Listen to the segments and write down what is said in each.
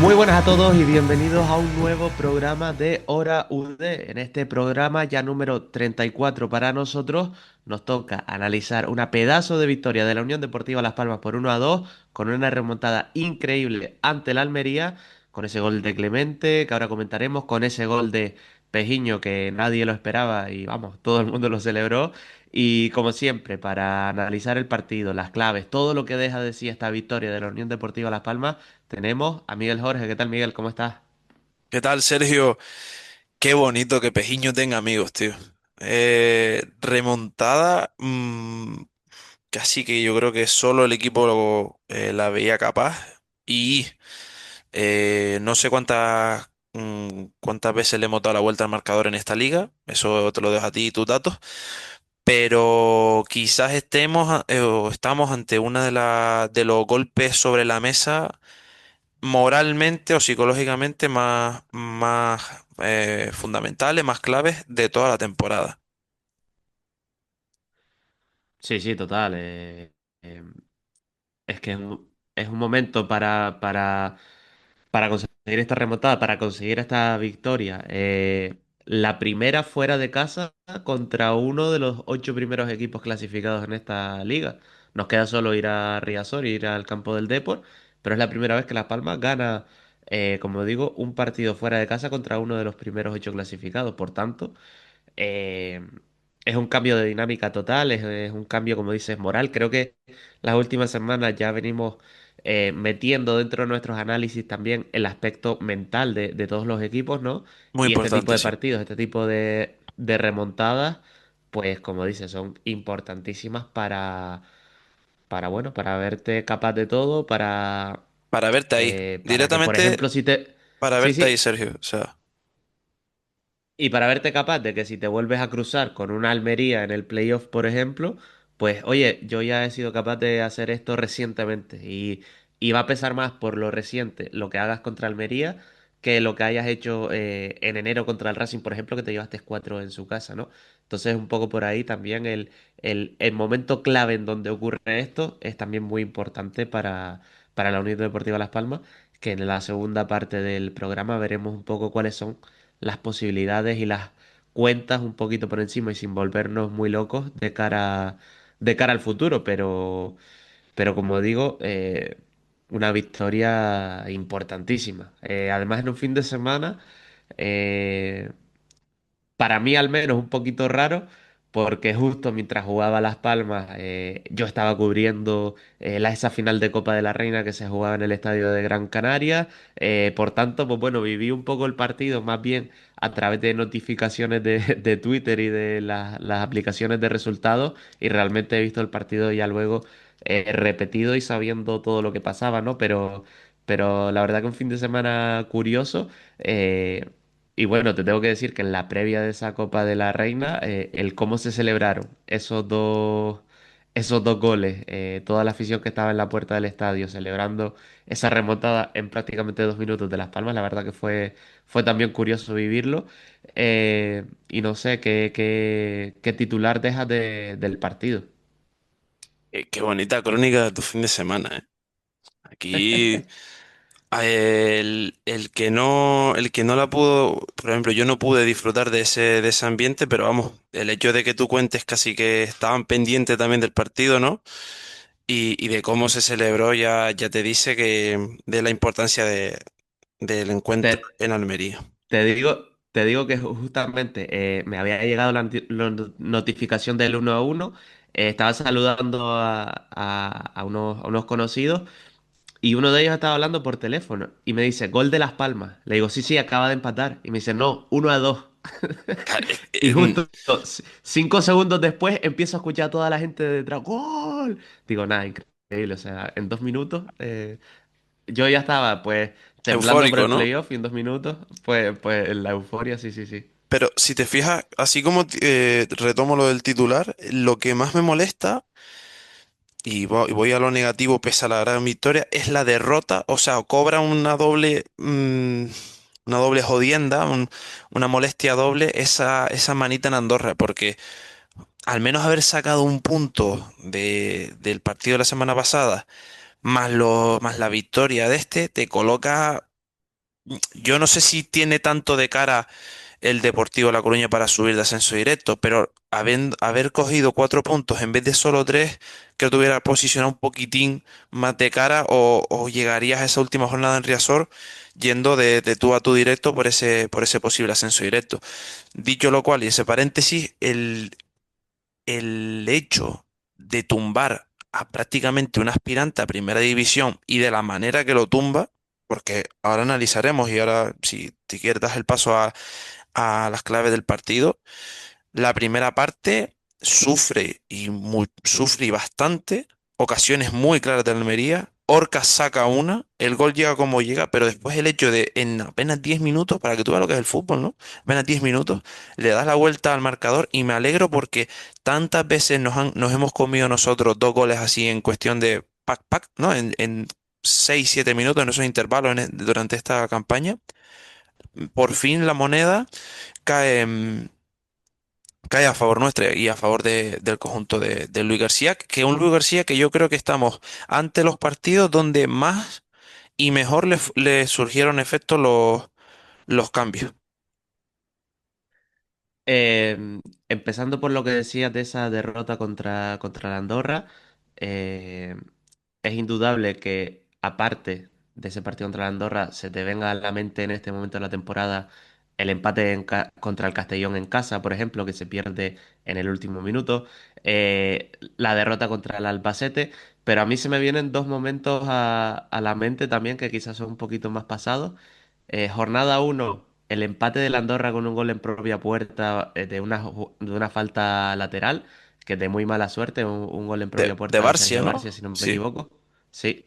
Muy buenas a todos y bienvenidos a un nuevo programa de Hora UD. En este programa, ya número 34 para nosotros, nos toca analizar una pedazo de victoria de la Unión Deportiva Las Palmas por 1-2, con una remontada increíble ante la Almería, con ese gol de Clemente, que ahora comentaremos, con ese gol de Pejiño que nadie lo esperaba y vamos, todo el mundo lo celebró. Y como siempre, para analizar el partido, las claves, todo lo que deja de sí esta victoria de la Unión Deportiva Las Palmas, tenemos a Miguel Jorge. ¿Qué tal, Miguel? ¿Cómo estás? ¿Qué tal, Sergio? Qué bonito que Pejiño tenga amigos, tío. Remontada, casi que yo creo que solo el equipo la veía capaz y no sé cuántas veces le hemos dado la vuelta al marcador en esta liga, eso te lo dejo a ti y tus datos, pero quizás o estamos ante una de los golpes sobre la mesa moralmente o psicológicamente más fundamentales, más claves de toda la temporada. Sí, sí, total. Eh, es que es un momento para conseguir esta remontada, para conseguir esta victoria. La primera fuera de casa contra uno de los ocho primeros equipos clasificados en esta liga. Nos queda solo ir a Riazor, ir al campo del Depor, pero es la primera vez que Las Palmas gana, como digo, un partido fuera de casa contra uno de los primeros ocho clasificados. Por tanto, Eh, es un cambio de dinámica total, es un cambio, como dices, moral. Creo que las últimas semanas ya venimos metiendo dentro de nuestros análisis también el aspecto mental de todos los equipos, ¿no? Muy Y este tipo importante, de sí. partidos, este tipo de remontadas, pues como dices, son importantísimas bueno, para verte capaz de todo, Para verte ahí, para que, por directamente ejemplo, si te... para Sí, verte ahí, sí. Sergio. O sea, Y para verte capaz de que si te vuelves a cruzar con una Almería en el playoff, por ejemplo, pues oye, yo ya he sido capaz de hacer esto recientemente y va a pesar más por lo reciente lo que hagas contra Almería que lo que hayas hecho en enero contra el Racing, por ejemplo, que te llevaste cuatro en su casa, ¿no? Entonces, un poco por ahí también el momento clave en donde ocurre esto es también muy importante para la Unión Deportiva Las Palmas, que en la segunda parte del programa veremos un poco cuáles son las posibilidades y las cuentas un poquito por encima y sin volvernos muy locos de cara al futuro, pero como digo, una victoria importantísima. Además, en un fin de semana, eh, para mí al menos un poquito raro, porque justo mientras jugaba Las Palmas, yo estaba cubriendo esa final de Copa de la Reina que se jugaba en el estadio de Gran Canaria. Por tanto, pues bueno, viví un poco el partido más bien a través de notificaciones de Twitter y de las aplicaciones de resultados, y realmente he visto el partido ya luego repetido y sabiendo todo lo que pasaba, ¿no? Pero la verdad que un fin de semana curioso. Y bueno, te tengo que decir que en la previa de esa Copa de la Reina, el cómo se celebraron esos dos goles, toda la afición que estaba en la puerta del estadio celebrando esa remontada en prácticamente 2 minutos de Las Palmas, la verdad que fue también curioso vivirlo. Y no sé, ¿qué titular dejas del partido? qué bonita crónica de tu fin de semana, ¿eh? Aquí el que no la pudo, por ejemplo, yo no pude disfrutar de ese ambiente, pero vamos, el hecho de que tú cuentes casi que estaban pendientes también del partido, ¿no? Y de cómo se celebró ya te dice que de la importancia del encuentro Te, en Almería. te digo que justamente me había llegado la notificación del 1-1. Estaba saludando a unos conocidos y uno de ellos estaba hablando por teléfono y me dice, gol de Las Palmas. Le digo, sí, sí, acaba de empatar. Y me dice, no, 1-2. Ca- Y justo 5 segundos después empiezo a escuchar a toda la gente detrás, ¡gol! Digo, nada, increíble. O sea, en 2 minutos yo ya estaba pues temblando por Eufórico, el ¿no? playoff y en 2 minutos, pues la euforia, sí, sí, sí. Pero si te fijas, así como retomo lo del titular, lo que más me molesta, y voy a lo negativo pese a la gran victoria, es la derrota, o sea, cobra una doble jodienda, una molestia doble esa manita en Andorra, porque al menos haber sacado un punto del partido de la semana pasada, más la victoria de este, te coloca. yo no sé si tiene tanto de cara el Deportivo La Coruña para subir de ascenso directo, pero haber cogido 4 puntos en vez de solo tres, creo que te hubiera posicionado un poquitín más de cara o llegarías a esa última jornada en Riazor yendo de tú a tú directo por ese posible ascenso directo. Dicho lo cual, y ese paréntesis, el hecho de tumbar a prácticamente un aspirante a primera división y de la manera que lo tumba, porque ahora analizaremos y ahora si te quieres das el paso a las claves del partido. La primera parte sufre y bastante, ocasiones muy claras de Almería. Orca saca una, el gol llega como llega, pero después el hecho de en apenas 10 minutos, para que tú veas lo que es el fútbol, ¿no? Apenas 10 minutos, le das la vuelta al marcador y me alegro porque tantas veces nos hemos comido nosotros 2 goles así en cuestión de pac, pac, ¿no? En 6 7 minutos en esos intervalos durante esta campaña. Por fin la moneda cae. Cae a favor nuestra y a favor del conjunto de Luis García, que un Luis García que yo creo que estamos ante los partidos donde más y mejor le surgieron efectos los cambios. Empezando por lo que decías de esa derrota contra la Andorra, eh, es indudable que aparte de ese partido contra la Andorra, se te venga a la mente en este momento de la temporada el empate contra el Castellón en casa, por ejemplo, que se pierde en el último minuto, la derrota contra el Albacete, pero a mí se me vienen dos momentos a la mente también que quizás son un poquito más pasados. Jornada uno, el empate de la Andorra con un gol en propia puerta de una falta lateral, que es de muy mala suerte, un gol en propia De puerta de Barcia, Sergio ¿no? García, si no me Sí. equivoco. Sí.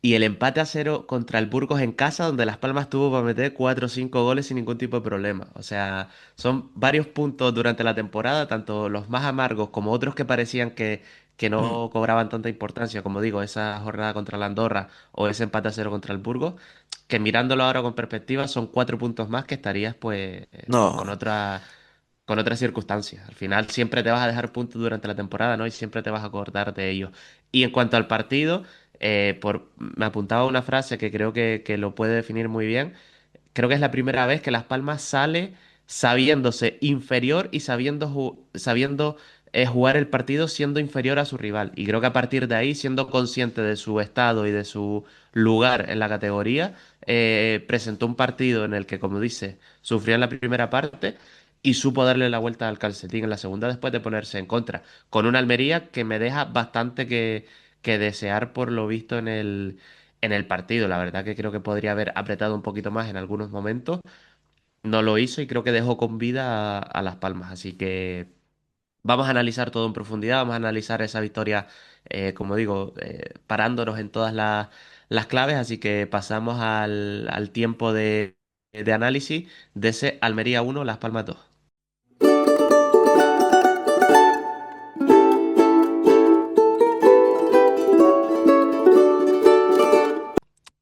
Y el empate a cero contra el Burgos en casa, donde Las Palmas tuvo para meter 4 o 5 goles sin ningún tipo de problema. O sea, son varios puntos durante la temporada, tanto los más amargos como otros que parecían que Mm. no cobraban tanta importancia, como digo, esa jornada contra la Andorra o ese empate a cero contra el Burgos, que mirándolo ahora con perspectiva son 4 puntos más que estarías pues con No, otras circunstancias. Al final siempre te vas a dejar puntos durante la temporada, ¿no? Y siempre te vas a acordar de ellos. Y en cuanto al partido, me apuntaba una frase que creo que lo puede definir muy bien. Creo que es la primera vez que Las Palmas sale sabiéndose inferior y sabiendo jugar el partido siendo inferior a su rival. Y creo que a partir de ahí, siendo consciente de su estado y de su lugar en la categoría, presentó un partido en el que, como dice, sufrió en la primera parte y supo darle la vuelta al calcetín en la segunda después de ponerse en contra. Con una Almería que me deja bastante que desear por lo visto en el partido. La verdad que creo que podría haber apretado un poquito más en algunos momentos. No lo hizo y creo que dejó con vida a Las Palmas. Así que vamos a analizar todo en profundidad, vamos a analizar esa victoria, como digo, parándonos en todas las claves. Así que pasamos al tiempo de análisis de ese Almería 1, Las Palmas 2.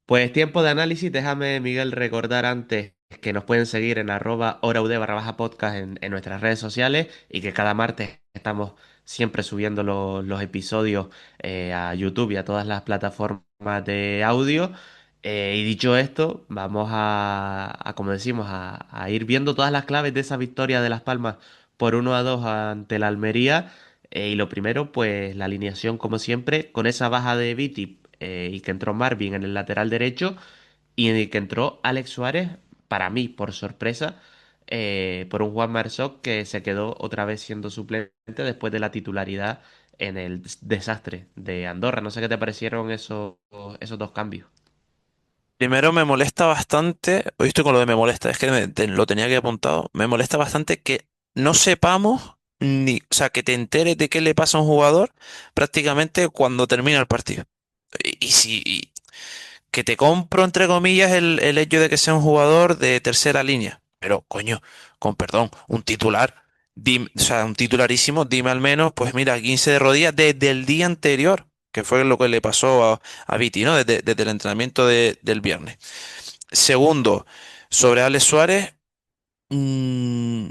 Pues tiempo de análisis, déjame, Miguel, recordar antes que nos pueden seguir en @horaud_podcast en nuestras redes sociales y que cada martes estamos siempre subiendo los episodios a YouTube y a todas las plataformas de audio. Y dicho esto, vamos como decimos, a ir viendo todas las claves de esa victoria de Las Palmas por 1-2 ante la Almería. Y lo primero, pues la alineación, como siempre, con esa baja de Viti y que entró Marvin en el lateral derecho y en el que entró Alex Suárez, para mí, por sorpresa, por un Juan Marzoc que se quedó otra vez siendo suplente después de la titularidad en el desastre de Andorra. No sé qué te parecieron esos dos cambios. primero me molesta bastante, hoy estoy con lo de me molesta, es que lo tenía que apuntado, me molesta bastante que no sepamos ni, o sea, que te enteres de qué le pasa a un jugador prácticamente cuando termina el partido. Y que te compro, entre comillas, el hecho de que sea un jugador de tercera línea. Pero, coño, con perdón, un titular, o sea, un titularísimo, dime al menos, pues mira, 15 de rodillas desde el día anterior, que fue lo que le pasó a Viti, ¿no? Desde el entrenamiento del viernes. Segundo, sobre Alex Suárez, mm,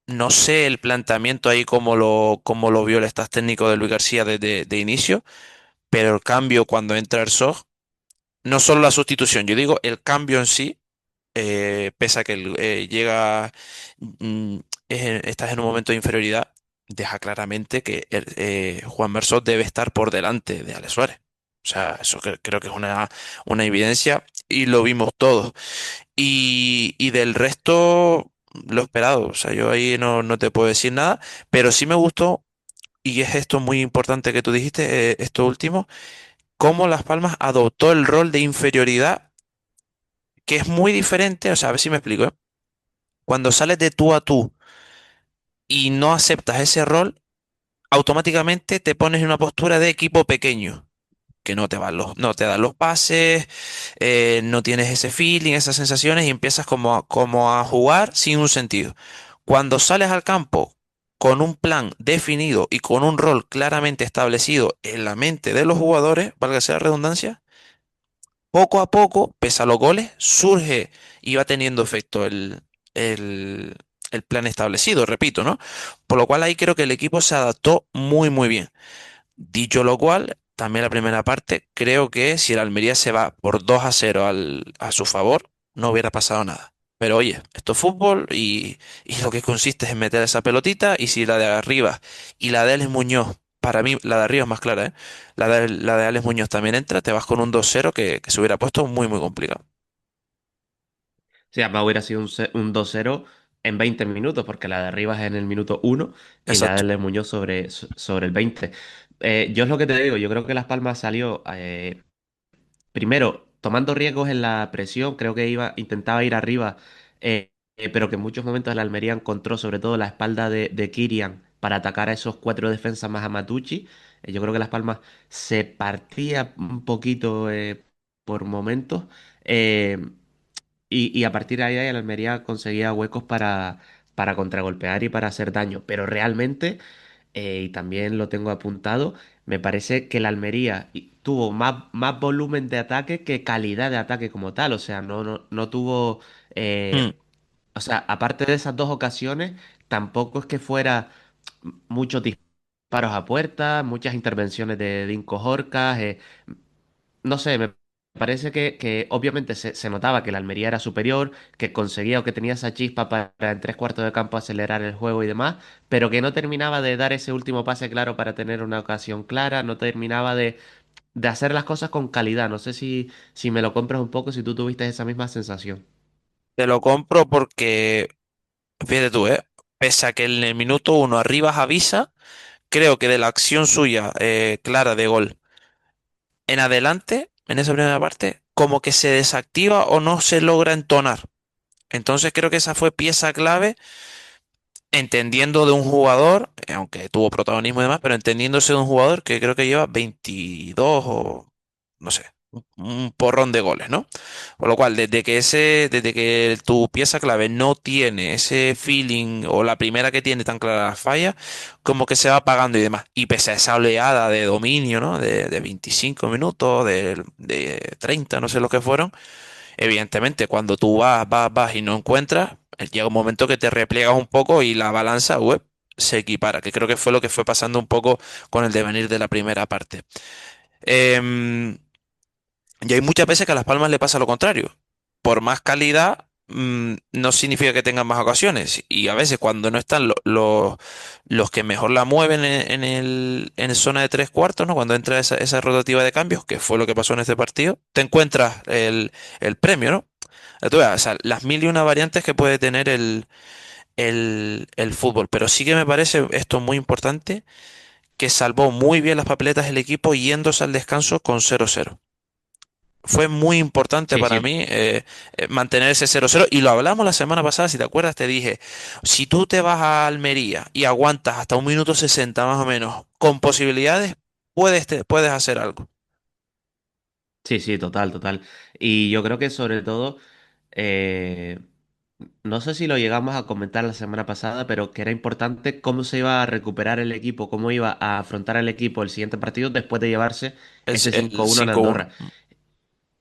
no sé el planteamiento ahí cómo lo vio el staff técnico de Luis García desde de inicio, pero el cambio cuando entra el SOG. no solo la sustitución, yo digo el cambio en sí, pese a que llega, mm, estás en un momento de inferioridad, deja claramente que Juan Merso debe estar por delante de Alex Suárez. O sea, eso creo que es una evidencia y lo vimos todos. Y del resto, lo esperado. O sea, yo ahí no te puedo decir nada, pero sí me gustó, y es esto muy importante que tú dijiste, esto último, cómo Las Palmas adoptó el rol de inferioridad, que es muy diferente. O sea, a ver si me explico, ¿eh? Cuando sales de tú a tú y no aceptas ese rol, automáticamente te pones en una postura de equipo pequeño, que no te dan los pases, no tienes ese feeling, esas sensaciones y empiezas como a jugar sin un sentido. Cuando sales al campo con un plan definido y con un rol claramente establecido en la mente de los jugadores, valga sea la redundancia, poco a poco, pese a los goles, surge y va teniendo efecto el, el plan establecido, repito, ¿no? Por lo cual ahí creo que el equipo se adaptó muy bien. Dicho lo cual, también la primera parte, creo que si el Almería se va por 2-0 a su favor, no hubiera pasado nada. Pero oye, esto es fútbol y lo que consiste es en meter esa pelotita y si la de arriba y la de Alex Muñoz, para mí la de arriba es más clara, ¿eh? La de Alex Muñoz también entra, te vas con un 2-0 que se hubiera puesto muy complicado. Sí, además hubiera sido un 2-0 en 20 minutos, porque la de arriba es en el minuto 1 y la Exacto. de Muñoz sobre el 20. Yo es lo que te digo, yo creo que Las Palmas salió primero tomando riesgos en la presión, creo que intentaba ir arriba, pero que en muchos momentos la Almería encontró sobre todo la espalda de Kirian para atacar a esos cuatro defensas más a Matucci. Yo creo que Las Palmas se partía un poquito por momentos. eh, y a partir de ahí el Almería conseguía huecos para contragolpear y para hacer daño. Pero realmente, y también lo tengo apuntado, me parece que el Almería tuvo más volumen de ataque que calidad de ataque como tal. O sea, no tuvo... Mm. o sea, aparte de esas dos ocasiones, tampoco es que fuera muchos disparos a puerta, muchas intervenciones de Dinko Horcas. No sé, me parece que obviamente se notaba que la Almería era superior, que conseguía o que tenía esa chispa para en tres cuartos de campo acelerar el juego y demás, pero que no terminaba de dar ese último pase claro para tener una ocasión clara, no terminaba de hacer las cosas con calidad. No sé si me lo compras un poco, si tú tuviste esa misma sensación. Te lo compro porque, fíjate tú, ¿eh? Pese a que en el minuto uno Arribas avisa, creo que de la acción suya clara de gol en adelante, en esa primera parte, como que se desactiva o no se logra entonar. Entonces creo que esa fue pieza clave, entendiendo de un jugador, aunque tuvo protagonismo y demás, pero entendiéndose de un jugador que creo que lleva 22 o no sé, un porrón de goles, ¿no? Por lo cual, desde que tu pieza clave no tiene ese feeling o la primera que tiene tan clara la falla, como que se va apagando y demás. Y pese a esa oleada de dominio, ¿no? De 25 minutos, de 30, no sé lo que fueron. Evidentemente, cuando tú vas y no encuentras, llega un momento que te repliegas un poco y la balanza web se equipara, que creo que fue lo que fue pasando un poco con el devenir de la primera parte. Em, y hay muchas veces que a Las Palmas le pasa lo contrario. Por más calidad, no significa que tengan más ocasiones. Y a veces cuando no están los que mejor la mueven en zona de tres cuartos, ¿no? Cuando entra esa rotativa de cambios, que fue lo que pasó en este partido, te encuentras el premio, ¿no? Tú veas, o sea, las mil y una variantes que puede tener el fútbol. Pero sí que me parece esto muy importante, que salvó muy bien las papeletas del equipo yéndose al descanso con 0-0. Fue muy importante Sí, para sí. mí mantener ese 0-0 y lo hablamos la semana pasada, si te acuerdas, te dije, si tú te vas a Almería y aguantas hasta un minuto 60 más o menos, con posibilidades, puedes hacer algo. Sí, sí, total, total. Y yo creo que sobre todo, eh, no sé si lo llegamos a comentar la semana pasada, pero que era importante cómo se iba a recuperar el equipo, cómo iba a afrontar el equipo el siguiente partido después de llevarse ese El 5-1 en 5-1. Andorra.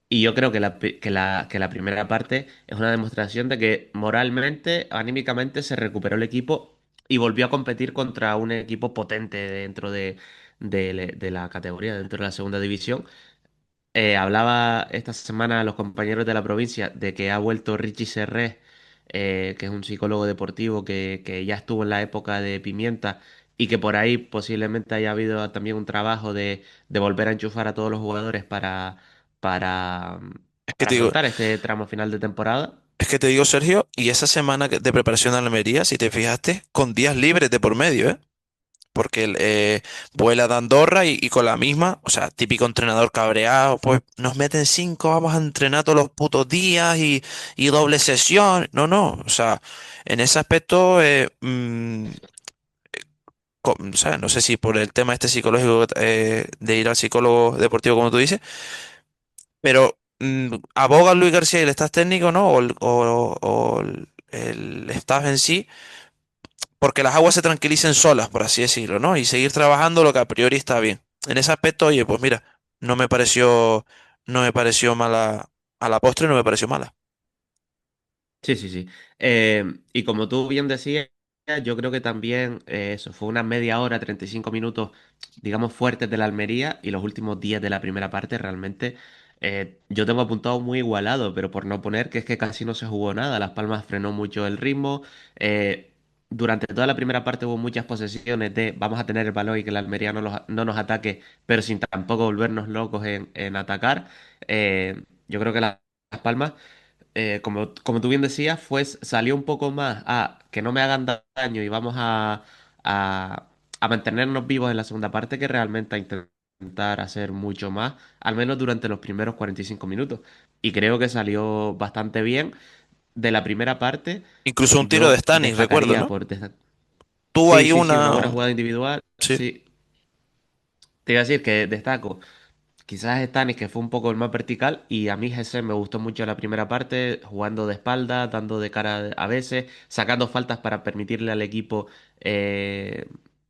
Y yo creo que la primera parte es una demostración de que moralmente, anímicamente se recuperó el equipo y volvió a competir contra un equipo potente dentro de la categoría, dentro de la segunda división. Hablaba esta semana a los compañeros de la provincia de que ha vuelto Richie Serrés, que es un psicólogo deportivo que ya estuvo en la época de Pimienta y que por ahí posiblemente haya habido también un trabajo de volver a enchufar a todos los jugadores para, Es que para te digo, afrontar este tramo final de temporada. es que te digo, Sergio, y esa semana de preparación de Almería, si te fijaste, con días libres de por medio, ¿eh? Porque él vuela de Andorra y con la misma, o sea, típico entrenador cabreado, pues nos meten cinco, vamos a entrenar todos los putos días y doble sesión. No, no, o sea, en ese aspecto, o sea, no sé si por el tema este psicológico de ir al psicólogo deportivo, como tú dices, pero aboga Luis García y el staff técnico, ¿no? O el staff en sí porque las aguas se tranquilicen solas, por así decirlo, ¿no? Y seguir trabajando lo que a priori está bien. En ese aspecto, oye, pues mira, no me pareció mala, a la postre no me pareció mala. Sí, sí, sí. Y como tú bien decías, yo creo que también eso fue una media hora, 35 minutos, digamos, fuertes de la Almería y los últimos 10 de la primera parte realmente yo tengo apuntado muy igualado, pero por no poner que es que casi no se jugó nada. Las Palmas frenó mucho el ritmo. Durante toda la primera parte hubo muchas posesiones de vamos a tener el balón y que la Almería no nos ataque, pero sin tampoco volvernos locos en atacar. Yo creo que Las Palmas como tú bien decías, salió un poco más a que no me hagan daño y vamos a, a mantenernos vivos en la segunda parte que realmente a intentar hacer mucho más, al menos durante los primeros 45 minutos. Y creo que salió bastante bien. De la primera parte, Incluso un tiro de yo Stanis, recuerdo, destacaría ¿no? Tuvo Sí, ahí sí, sí, una buena una... jugada individual. Sí. Sí, te iba a decir que destaco. Quizás Stanis, que fue un poco el más vertical, y a mí Jesse me gustó mucho la primera parte, jugando de espalda, dando de cara a veces, sacando faltas para permitirle al equipo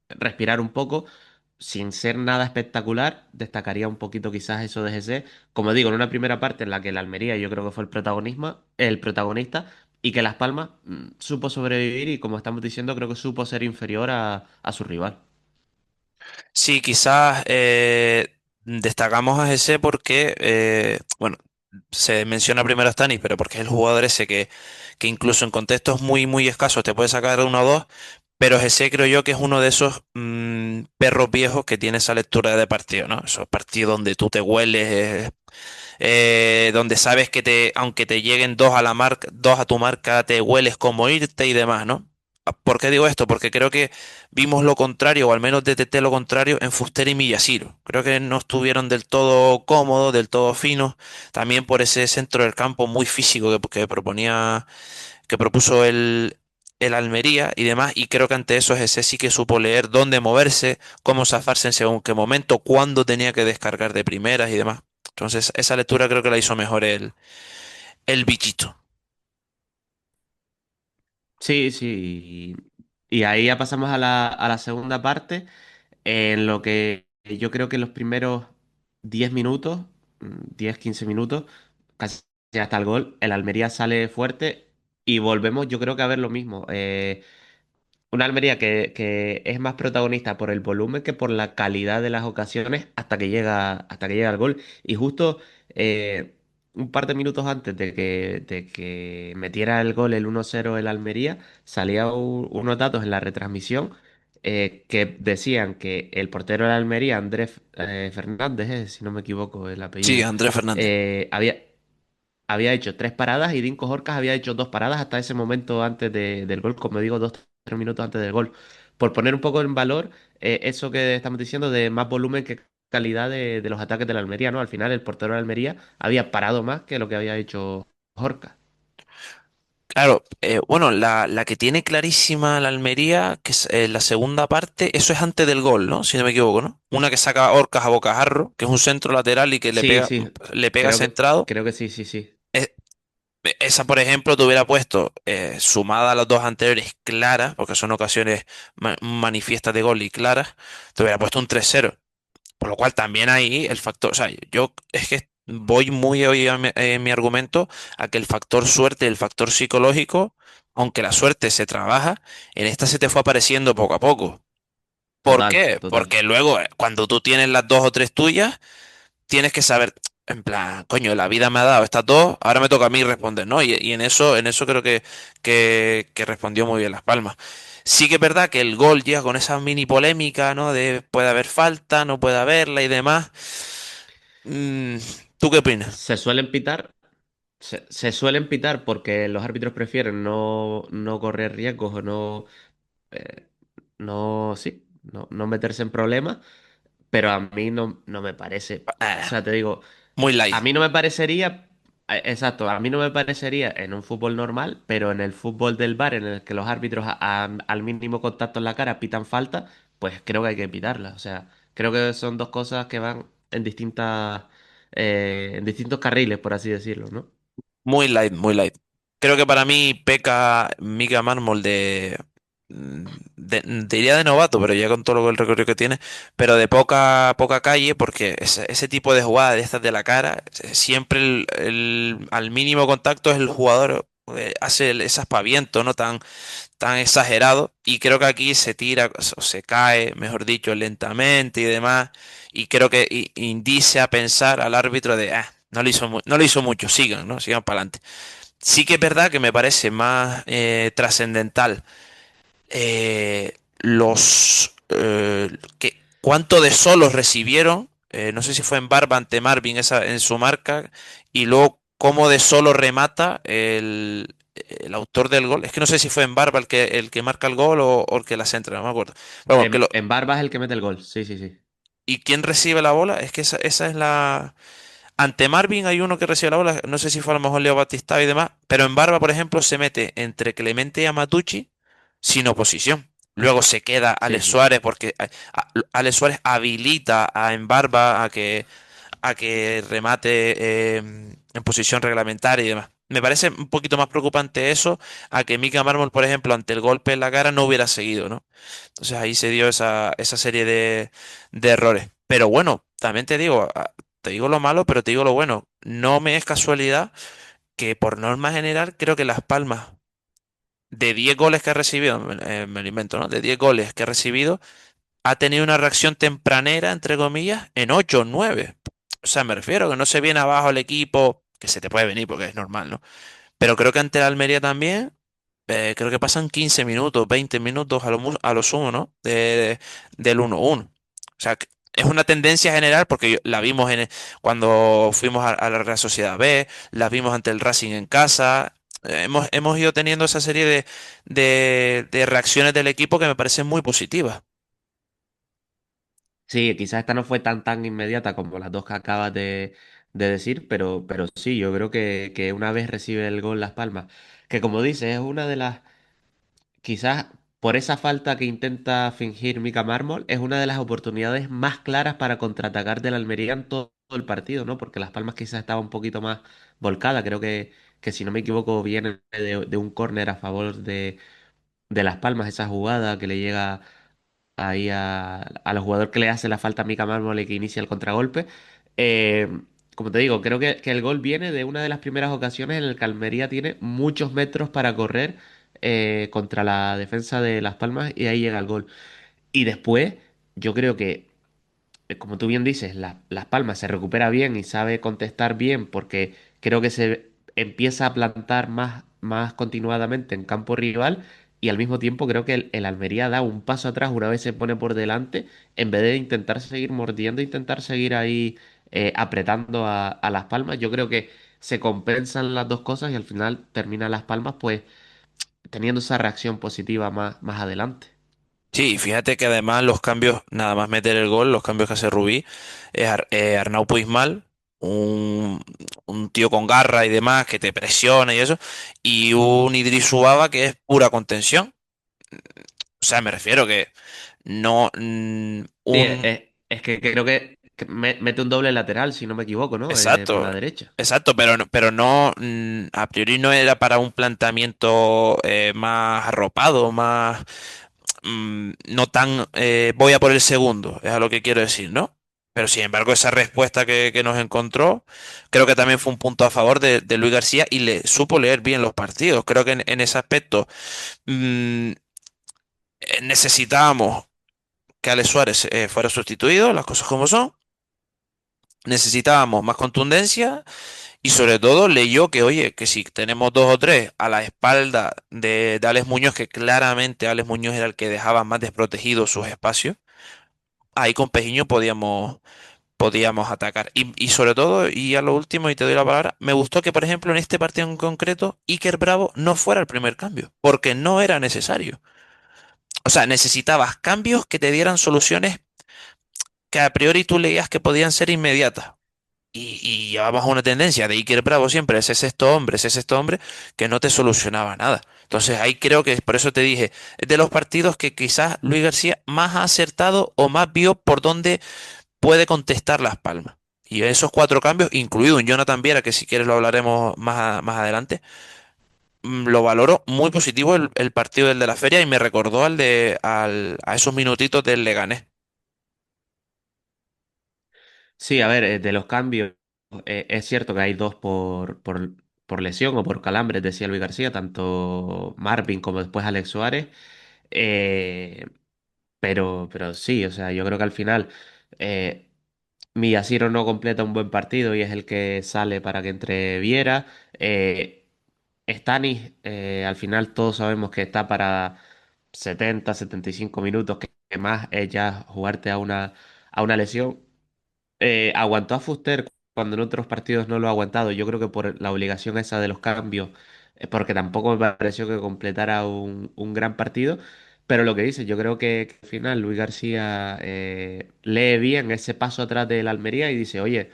respirar un poco, sin ser nada espectacular. Destacaría un poquito quizás eso de Jesse, como digo, en una primera parte en la que el Almería yo creo que fue el protagonista, y que Las Palmas supo sobrevivir y como estamos diciendo, creo que supo ser inferior a su rival. Sí, quizás destacamos a ese porque, bueno, se menciona primero a Stanis, pero porque es el jugador ese que incluso en contextos muy, muy escasos te puede sacar uno o dos, pero ese creo yo que es uno de esos perros viejos que tiene esa lectura de partido, ¿no? Esos partidos donde tú te hueles, donde sabes que aunque te lleguen dos a la marca, dos a tu marca, te hueles cómo irte y demás, ¿no? ¿Por qué digo esto? Porque creo que vimos lo contrario, o al menos detecté lo contrario, en Fuster y Millasiro. Creo que no estuvieron del todo cómodos, del todo finos, también por ese centro del campo muy físico que propuso el Almería y demás, y creo que ante eso ese sí que supo leer dónde moverse, cómo zafarse en según qué momento, cuándo tenía que descargar de primeras y demás. Entonces, esa lectura creo que la hizo mejor el bichito. Sí, sí. Y ahí ya pasamos a la segunda parte, en lo que yo creo que los primeros 10 minutos, 10, 15 minutos, casi hasta el gol, el Almería sale fuerte y volvemos, yo creo que a ver lo mismo. Una Almería que es más protagonista por el volumen que por la calidad de las ocasiones hasta que llega el gol. Y justo un par de minutos antes de que metiera el gol el 1-0 el Almería, salía unos datos en la retransmisión que decían que el portero de la Almería, Andrés Fernández, si no me equivoco el Sí, apellido, Andrés Fernández. había hecho tres paradas y Dinko Horcas había hecho dos paradas hasta ese momento antes del gol, como digo, 2, 3 minutos antes del gol. Por poner un poco en valor eso que estamos diciendo de más volumen que calidad de los ataques de la Almería, ¿no? Al final el portero de la Almería había parado más que lo que había hecho Horcas. Claro, bueno, la que tiene clarísima la Almería, que es la segunda parte, eso es antes del gol, ¿no? Si no me equivoco, ¿no? Una que saca Orcas a bocajarro, que es un centro lateral y que le Sí, pega, sí, le pega creo que, centrado. creo que sí, sí, sí. Eh, Esa, por ejemplo, te hubiera puesto, sumada a las dos anteriores claras, porque son ocasiones manifiestas de gol y claras, te hubiera puesto un 3-0. Por lo cual también ahí el factor, o sea, yo es que voy muy hoy en mi argumento a que el factor suerte, el factor psicológico, aunque la suerte se trabaja, en esta se te fue apareciendo poco a poco. ¿Por Total, qué? total. Porque luego, cuando tú tienes las dos o tres tuyas, tienes que saber. en plan, coño, la vida me ha dado estas dos, ahora me toca a mí responder, ¿no? Y en eso creo que respondió muy bien Las Palmas. Sí que es verdad que el gol llega con esa mini polémica, ¿no? De puede haber falta, no puede haberla y demás. Mm, ¿Tú qué opinas? Se suelen pitar, se suelen pitar porque los árbitros prefieren no correr riesgos o eh, no meterse en problemas, pero a mí no me parece, o Eh, sea, te digo, muy light. a mí no me parecería, exacto, a mí no me parecería en un fútbol normal, pero en el fútbol del bar, en el que los árbitros al mínimo contacto en la cara pitan falta, pues creo que hay que pitarla. O sea, creo que son dos cosas que van en distintos carriles, por así decirlo, ¿no? Muy light, muy light. Creo que para mí peca Mika Mármol diría de novato, pero ya con todo el recorrido que tiene, pero de poca calle, porque ese tipo de jugadas de estas de la cara, siempre al mínimo contacto es el jugador, hace ese aspaviento, ¿no? Tan exagerado, y creo que aquí se tira o se cae, mejor dicho, lentamente y demás, y creo que indice a pensar al árbitro de, no le hizo, no le hizo mucho, sigan, ¿no? Sigan para adelante. Sí que es verdad que me parece más trascendental cuánto de solos recibieron, no sé si fue en Barba ante Marvin en su marca, y luego cómo de solo remata el autor del gol. Es que no sé si fue en Barba el que marca el gol o el que la centra, no me acuerdo. Vamos, En Barba es el que mete el gol, sí, sí, sí. ¿y quién recibe la bola? Es que esa es la... Ante Marvin hay uno que recibe la bola, no sé si fue a lo mejor Leo Batistao y demás, pero en Barba, por ejemplo, se mete entre Clemente y Amatucci sin oposición. Luego se queda Sí, Alex sí. Suárez porque Alex Suárez habilita a Embarba a que remate en posición reglamentaria y demás. Me parece un poquito más preocupante eso a que Mika Mármol, por ejemplo, ante el golpe en la cara no hubiera seguido, ¿no? Entonces ahí se dio esa serie de errores. Pero bueno, también te digo, te digo lo malo, pero te digo lo bueno. No me es casualidad que por norma general creo que Las Palmas, de 10 goles que ha recibido, me lo invento, ¿no? De 10 goles que ha recibido, ha tenido una reacción tempranera, entre comillas, en 8 o 9. O sea, me refiero que no se viene abajo el equipo, que se te puede venir porque es normal, ¿no? Pero creo que ante la Almería también, creo que pasan 15 minutos, 20 minutos a lo sumo, ¿no? Del 1-1. O sea, que es una tendencia general porque la vimos cuando fuimos a la Real Sociedad B, la vimos ante el Racing en casa. Hemos ido teniendo esa serie de reacciones del equipo que me parecen muy positivas. Sí, quizás esta no fue tan inmediata como las dos que acabas de decir, pero sí, yo creo que una vez recibe el gol Las Palmas, que como dices, es una de las, quizás por esa falta que intenta fingir Mika Mármol, es una de las oportunidades más claras para contraatacar del Almería en todo el partido, ¿no? Porque Las Palmas quizás estaba un poquito más volcada, creo que si no me equivoco viene de un córner a favor de Las Palmas, esa jugada que le llega ahí al jugador que le hace la falta a Mika Mármol y que inicia el contragolpe. Eh, Como te digo, creo que el gol viene de una de las primeras ocasiones en la que Almería tiene muchos metros para correr contra la defensa de Las Palmas y ahí llega el gol. Y después, yo creo que como tú bien dices, Las Palmas se recupera bien y sabe contestar bien porque creo que se empieza a plantar más continuadamente en campo rival y al mismo tiempo creo que el Almería da un paso atrás una vez se pone por delante en vez de intentar seguir mordiendo, intentar seguir ahí apretando a Las Palmas. Yo creo que se compensan las dos cosas y al final termina Las Palmas pues teniendo esa reacción positiva más adelante. Sí, fíjate que además los cambios, nada más meter el gol, los cambios que hace Rubí, es Arnau Puigmal, un, un tío con garra y demás, que te presiona y eso, y un Idris Subaba que es pura contención. O sea, me refiero que no Sí, un... es que creo que mete un doble lateral, si no me equivoco, ¿no? Por Exacto, la derecha. exacto, pero no, a priori no era para un planteamiento más arropado, más no tan voy a por el segundo, es a lo que quiero decir, ¿no? Pero sin embargo, esa respuesta que nos encontró, creo que también fue un punto a favor de Luis García y le supo leer bien los partidos. Creo que en ese aspecto mm, necesitábamos que Alex Suárez fuera sustituido, las cosas como son. Necesitábamos más contundencia y sobre todo leyó que, oye, que si tenemos dos o tres a la espalda de Alex Muñoz, que claramente Alex Muñoz era el que dejaba más desprotegidos sus espacios, ahí con Pejiño podíamos atacar. Y sobre todo, y a lo último, y te doy la palabra, me gustó que, por ejemplo, en este partido en concreto, Iker Bravo no fuera el primer cambio, porque no era necesario. O sea, necesitabas cambios que te dieran soluciones que a priori tú leías que podían ser inmediatas. Y llevamos una tendencia de Iker Bravo siempre, ese sexto hombre, que no te solucionaba nada. Entonces ahí creo que, por eso te dije, es de los partidos que quizás Luis García más ha acertado o más vio por dónde puede contestar Las Palmas. Y esos cuatro cambios, incluido un Jonathan Viera, que si quieres lo hablaremos más adelante, lo valoro muy positivo el partido del de la Feria y me recordó a esos minutitos del Leganés. Sí, a ver, de los cambios, es cierto que hay dos por lesión o por calambres, decía Luis García, tanto Marvin como después Alex Suárez. Eh, pero sí, o sea, yo creo que al final Miyashiro no completa un buen partido y es el que sale para que entre Viera. Stanis, al final todos sabemos que está para 70, 75 minutos, que más es ya jugarte a una lesión. Aguantó a Fuster cuando en otros partidos no lo ha aguantado. Yo creo que por la obligación esa de los cambios, porque tampoco me pareció que completara un gran partido. Pero lo que dice, yo creo que al final Luis García lee bien ese paso atrás del Almería y dice, oye,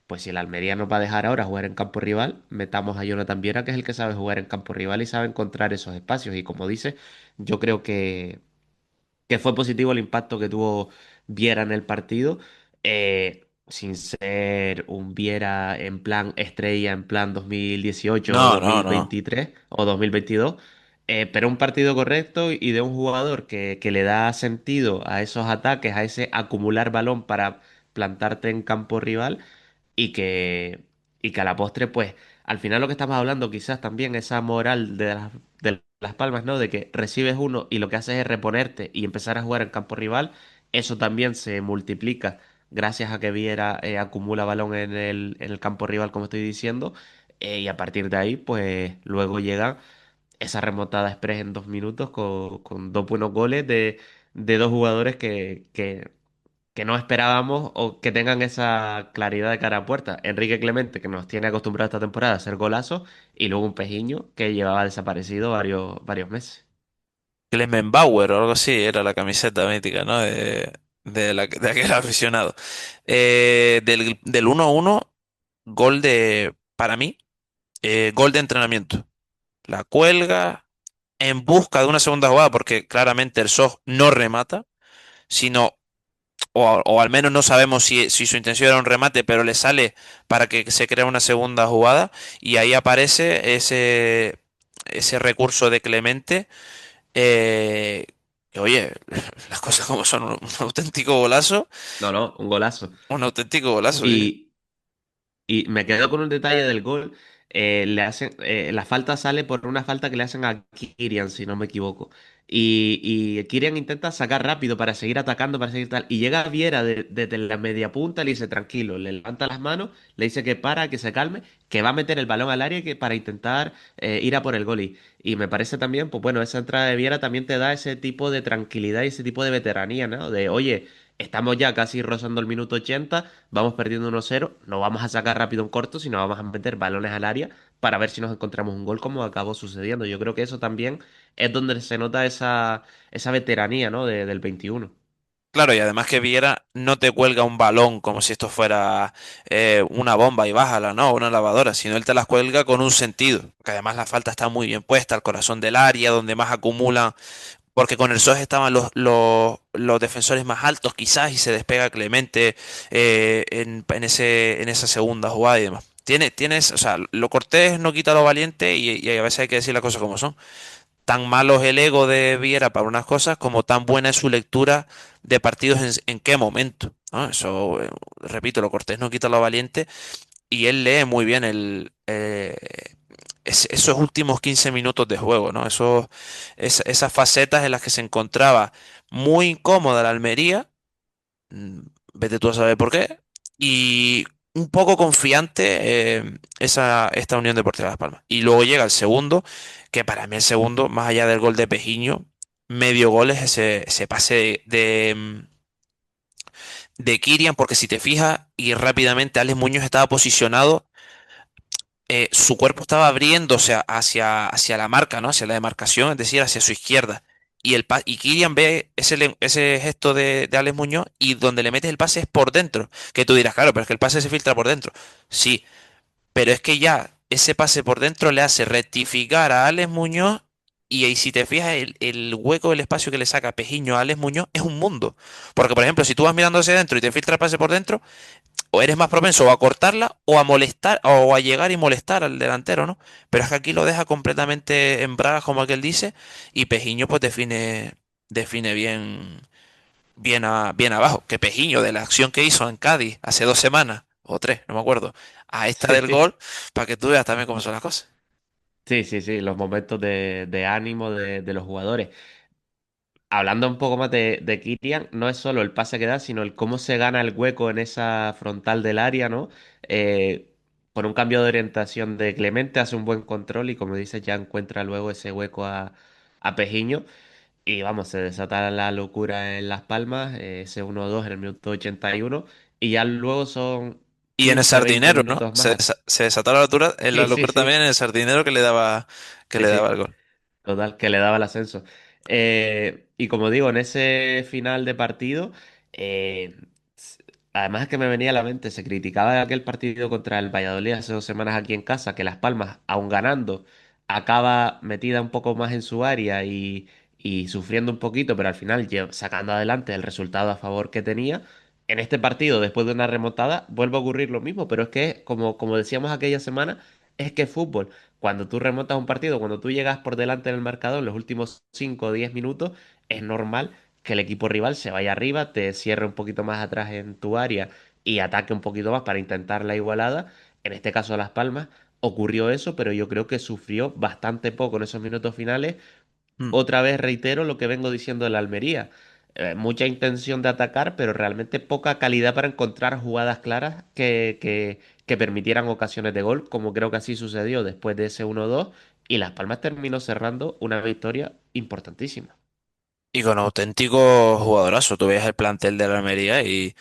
pues si el Almería nos va a dejar ahora jugar en campo rival, metamos a Jonathan Viera, que es el que sabe jugar en campo rival y sabe encontrar esos espacios. Y como dice, yo creo que fue positivo el impacto que tuvo Viera en el partido, sin ser un Viera en plan estrella, en plan 2018 o No, no, no. 2023 o 2022, pero un partido correcto y de un jugador que le da sentido a esos ataques, a ese acumular balón para plantarte en campo rival y que a la postre, pues, al final lo que estamos hablando, quizás también esa moral de las Palmas, ¿no? De que recibes uno y lo que haces es reponerte y empezar a jugar en campo rival, eso también se multiplica gracias a que Viera acumula balón en el campo rival, como estoy diciendo, y a partir de ahí, pues, luego llega esa remontada express en 2 minutos con dos buenos goles de dos jugadores que no esperábamos o que tengan esa claridad de cara a puerta. Enrique Clemente, que nos tiene acostumbrado esta temporada a hacer golazos, y luego un Pejiño que llevaba desaparecido varios meses. Clement Bauer o algo así, era la camiseta mítica, ¿no? De aquel aficionado. Del 1-1, para mí, gol de entrenamiento. La cuelga en busca de una segunda jugada, porque claramente el SOG no remata, sino, o al menos no sabemos si su intención era un remate, pero le sale para que se cree una segunda jugada, y ahí aparece ese recurso de Clemente eh, que, oye, las cosas como son, un auténtico golazo, No, no, un golazo. un auténtico golazo, sí. Y, Y me quedo con un detalle del gol. La falta sale por una falta que le hacen a Kirian, si no me equivoco. Y Kirian intenta sacar rápido para seguir atacando, para seguir tal. Y llega Viera desde la media punta, le dice tranquilo, le levanta las manos, le dice que para, que se calme, que va a meter el balón al área para intentar ir a por el gol. Y me parece también, pues bueno, esa entrada de Viera también te da ese tipo de tranquilidad y ese tipo de veteranía, ¿no? De, oye, estamos ya casi rozando el minuto 80. Vamos perdiendo 1-0, no vamos a sacar rápido un corto, sino vamos a meter balones al área para ver si nos encontramos un gol como acabó sucediendo. Yo creo que eso también es donde se nota esa veteranía, ¿no? del 21. Claro, y además que Viera no te cuelga un balón como si esto fuera una bomba y bájala, ¿no? Una lavadora, sino él te las cuelga con un sentido. Que además la falta está muy bien puesta al corazón del área, donde más acumulan, porque con el SOS estaban los defensores más altos quizás y se despega Clemente en esa segunda jugada y demás. Tienes, o sea, lo cortés no quita lo valiente y a veces hay que decir las cosas como son. Tan malo es el ego de Viera para unas cosas como tan buena es su lectura de partidos en qué momento, ¿no? Eso, repito, lo cortés no quita lo valiente y él lee muy bien esos últimos 15 minutos de juego, ¿no? Esas facetas en las que se encontraba muy incómoda la Almería, mm, vete tú a saber por qué, y un poco confiante esta Unión Deportiva Las Palmas. Y luego llega el segundo, que para mí el segundo, más allá del gol de Pejiño, medio gol es ese pase de Kirian, porque si te fijas, y rápidamente Alex Muñoz estaba posicionado, su cuerpo estaba abriéndose hacia la marca, ¿no? Hacia la demarcación, es decir, hacia su izquierda. Y Kylian ve ese gesto de Alex Muñoz y donde le metes el pase es por dentro. Que tú dirás, claro, pero es que el pase se filtra por dentro. Sí, pero es que ya ese pase por dentro le hace rectificar a Alex Muñoz y ahí si te fijas el hueco del espacio que le saca Pejiño a Alex Muñoz es un mundo. Porque por ejemplo, si tú vas mirando hacia adentro y te filtra el pase por dentro, o eres más propenso a cortarla o a molestar o a llegar y molestar al delantero, ¿no? Pero es que aquí lo deja completamente en bragas, como aquel dice, y Pejiño pues define bien abajo. Que Pejiño, de la acción que hizo en Cádiz hace 2 semanas, o 3, no me acuerdo, a esta del Sí. gol, para que tú veas también cómo son las cosas. Sí, sí, sí, los momentos de ánimo de los jugadores. Hablando un poco más de Kylian, no es solo el pase que da, sino el cómo se gana el hueco en esa frontal del área, ¿no? Por un cambio de orientación de Clemente, hace un buen control y como dices, ya encuentra luego ese hueco a Pejiño. Y vamos, se desata la locura en Las Palmas, ese 1-2 en el minuto 81. Y ya luego son Y en el 15 20 Sardinero, ¿no? minutos Se, más. desa- se desató la altura, en la Sí, sí, locura sí. también en el Sardinero que Sí, le daba sí. el gol. Total, que le daba el ascenso. Y como digo, en ese final de partido, eh, s- además es que me venía a la mente, se criticaba aquel partido contra el Valladolid hace 2 semanas aquí en casa, que Las Palmas, aun ganando, acaba metida un poco más en su área y sufriendo un poquito, pero al final sacando adelante el resultado a favor que tenía. En este partido, después de una remontada, vuelve a ocurrir lo mismo, pero es que, como decíamos aquella semana, es que es fútbol. Cuando tú remontas un partido, cuando tú llegas por delante en el marcador en los últimos 5 o 10 minutos, es normal que el equipo rival se vaya arriba, te cierre un poquito más atrás en tu área y ataque un poquito más para intentar la igualada. En este caso, Las Palmas ocurrió eso, pero yo creo que sufrió bastante poco en esos minutos finales. Mm. Otra vez reitero lo que vengo diciendo de la Almería. Mucha intención de atacar, pero realmente poca calidad para encontrar jugadas claras que permitieran ocasiones de gol, como creo que así sucedió después de ese 1-2, y Las Palmas terminó cerrando una victoria importantísima. Y con auténticos jugadorazos. Tú ves el plantel de la Almería y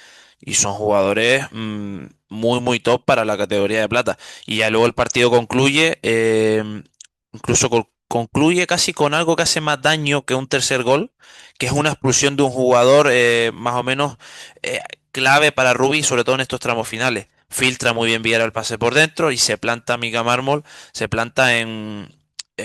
son jugadores muy top para la categoría de plata. Y ya luego el partido concluye, incluso concluye casi con algo que hace más daño que un tercer gol, que es una expulsión de un jugador más o menos eh, clave para Rubí, sobre todo en estos tramos finales. Filtra muy bien Viera el pase por dentro y se planta Miga Mármol, se planta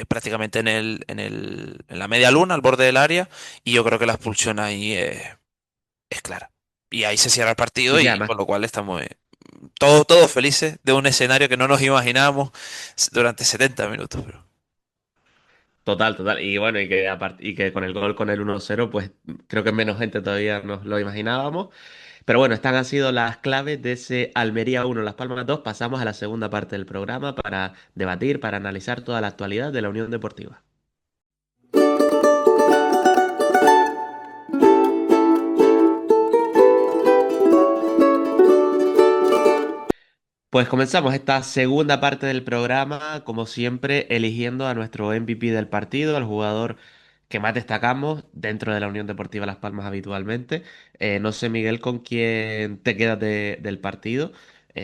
prácticamente en la media luna, al borde del área y yo creo que la expulsión ahí es clara. Y ahí se cierra el partido Sí, sí, y además, por lo cual estamos todos felices de un escenario que no nos imaginábamos durante 70 minutos. total, total. Y bueno, y que con el gol con el 1-0, pues creo que menos gente todavía nos lo imaginábamos. Pero bueno, estas han sido las claves de ese Almería 1, Las Palmas 2. Pasamos a la segunda parte del programa para debatir, para analizar toda la actualidad de la Unión Deportiva. Pues comenzamos esta segunda parte del programa, como siempre, eligiendo a nuestro MVP del partido, al jugador que más destacamos dentro de la Unión Deportiva Las Palmas habitualmente. No sé, Miguel, con quién te quedas del partido,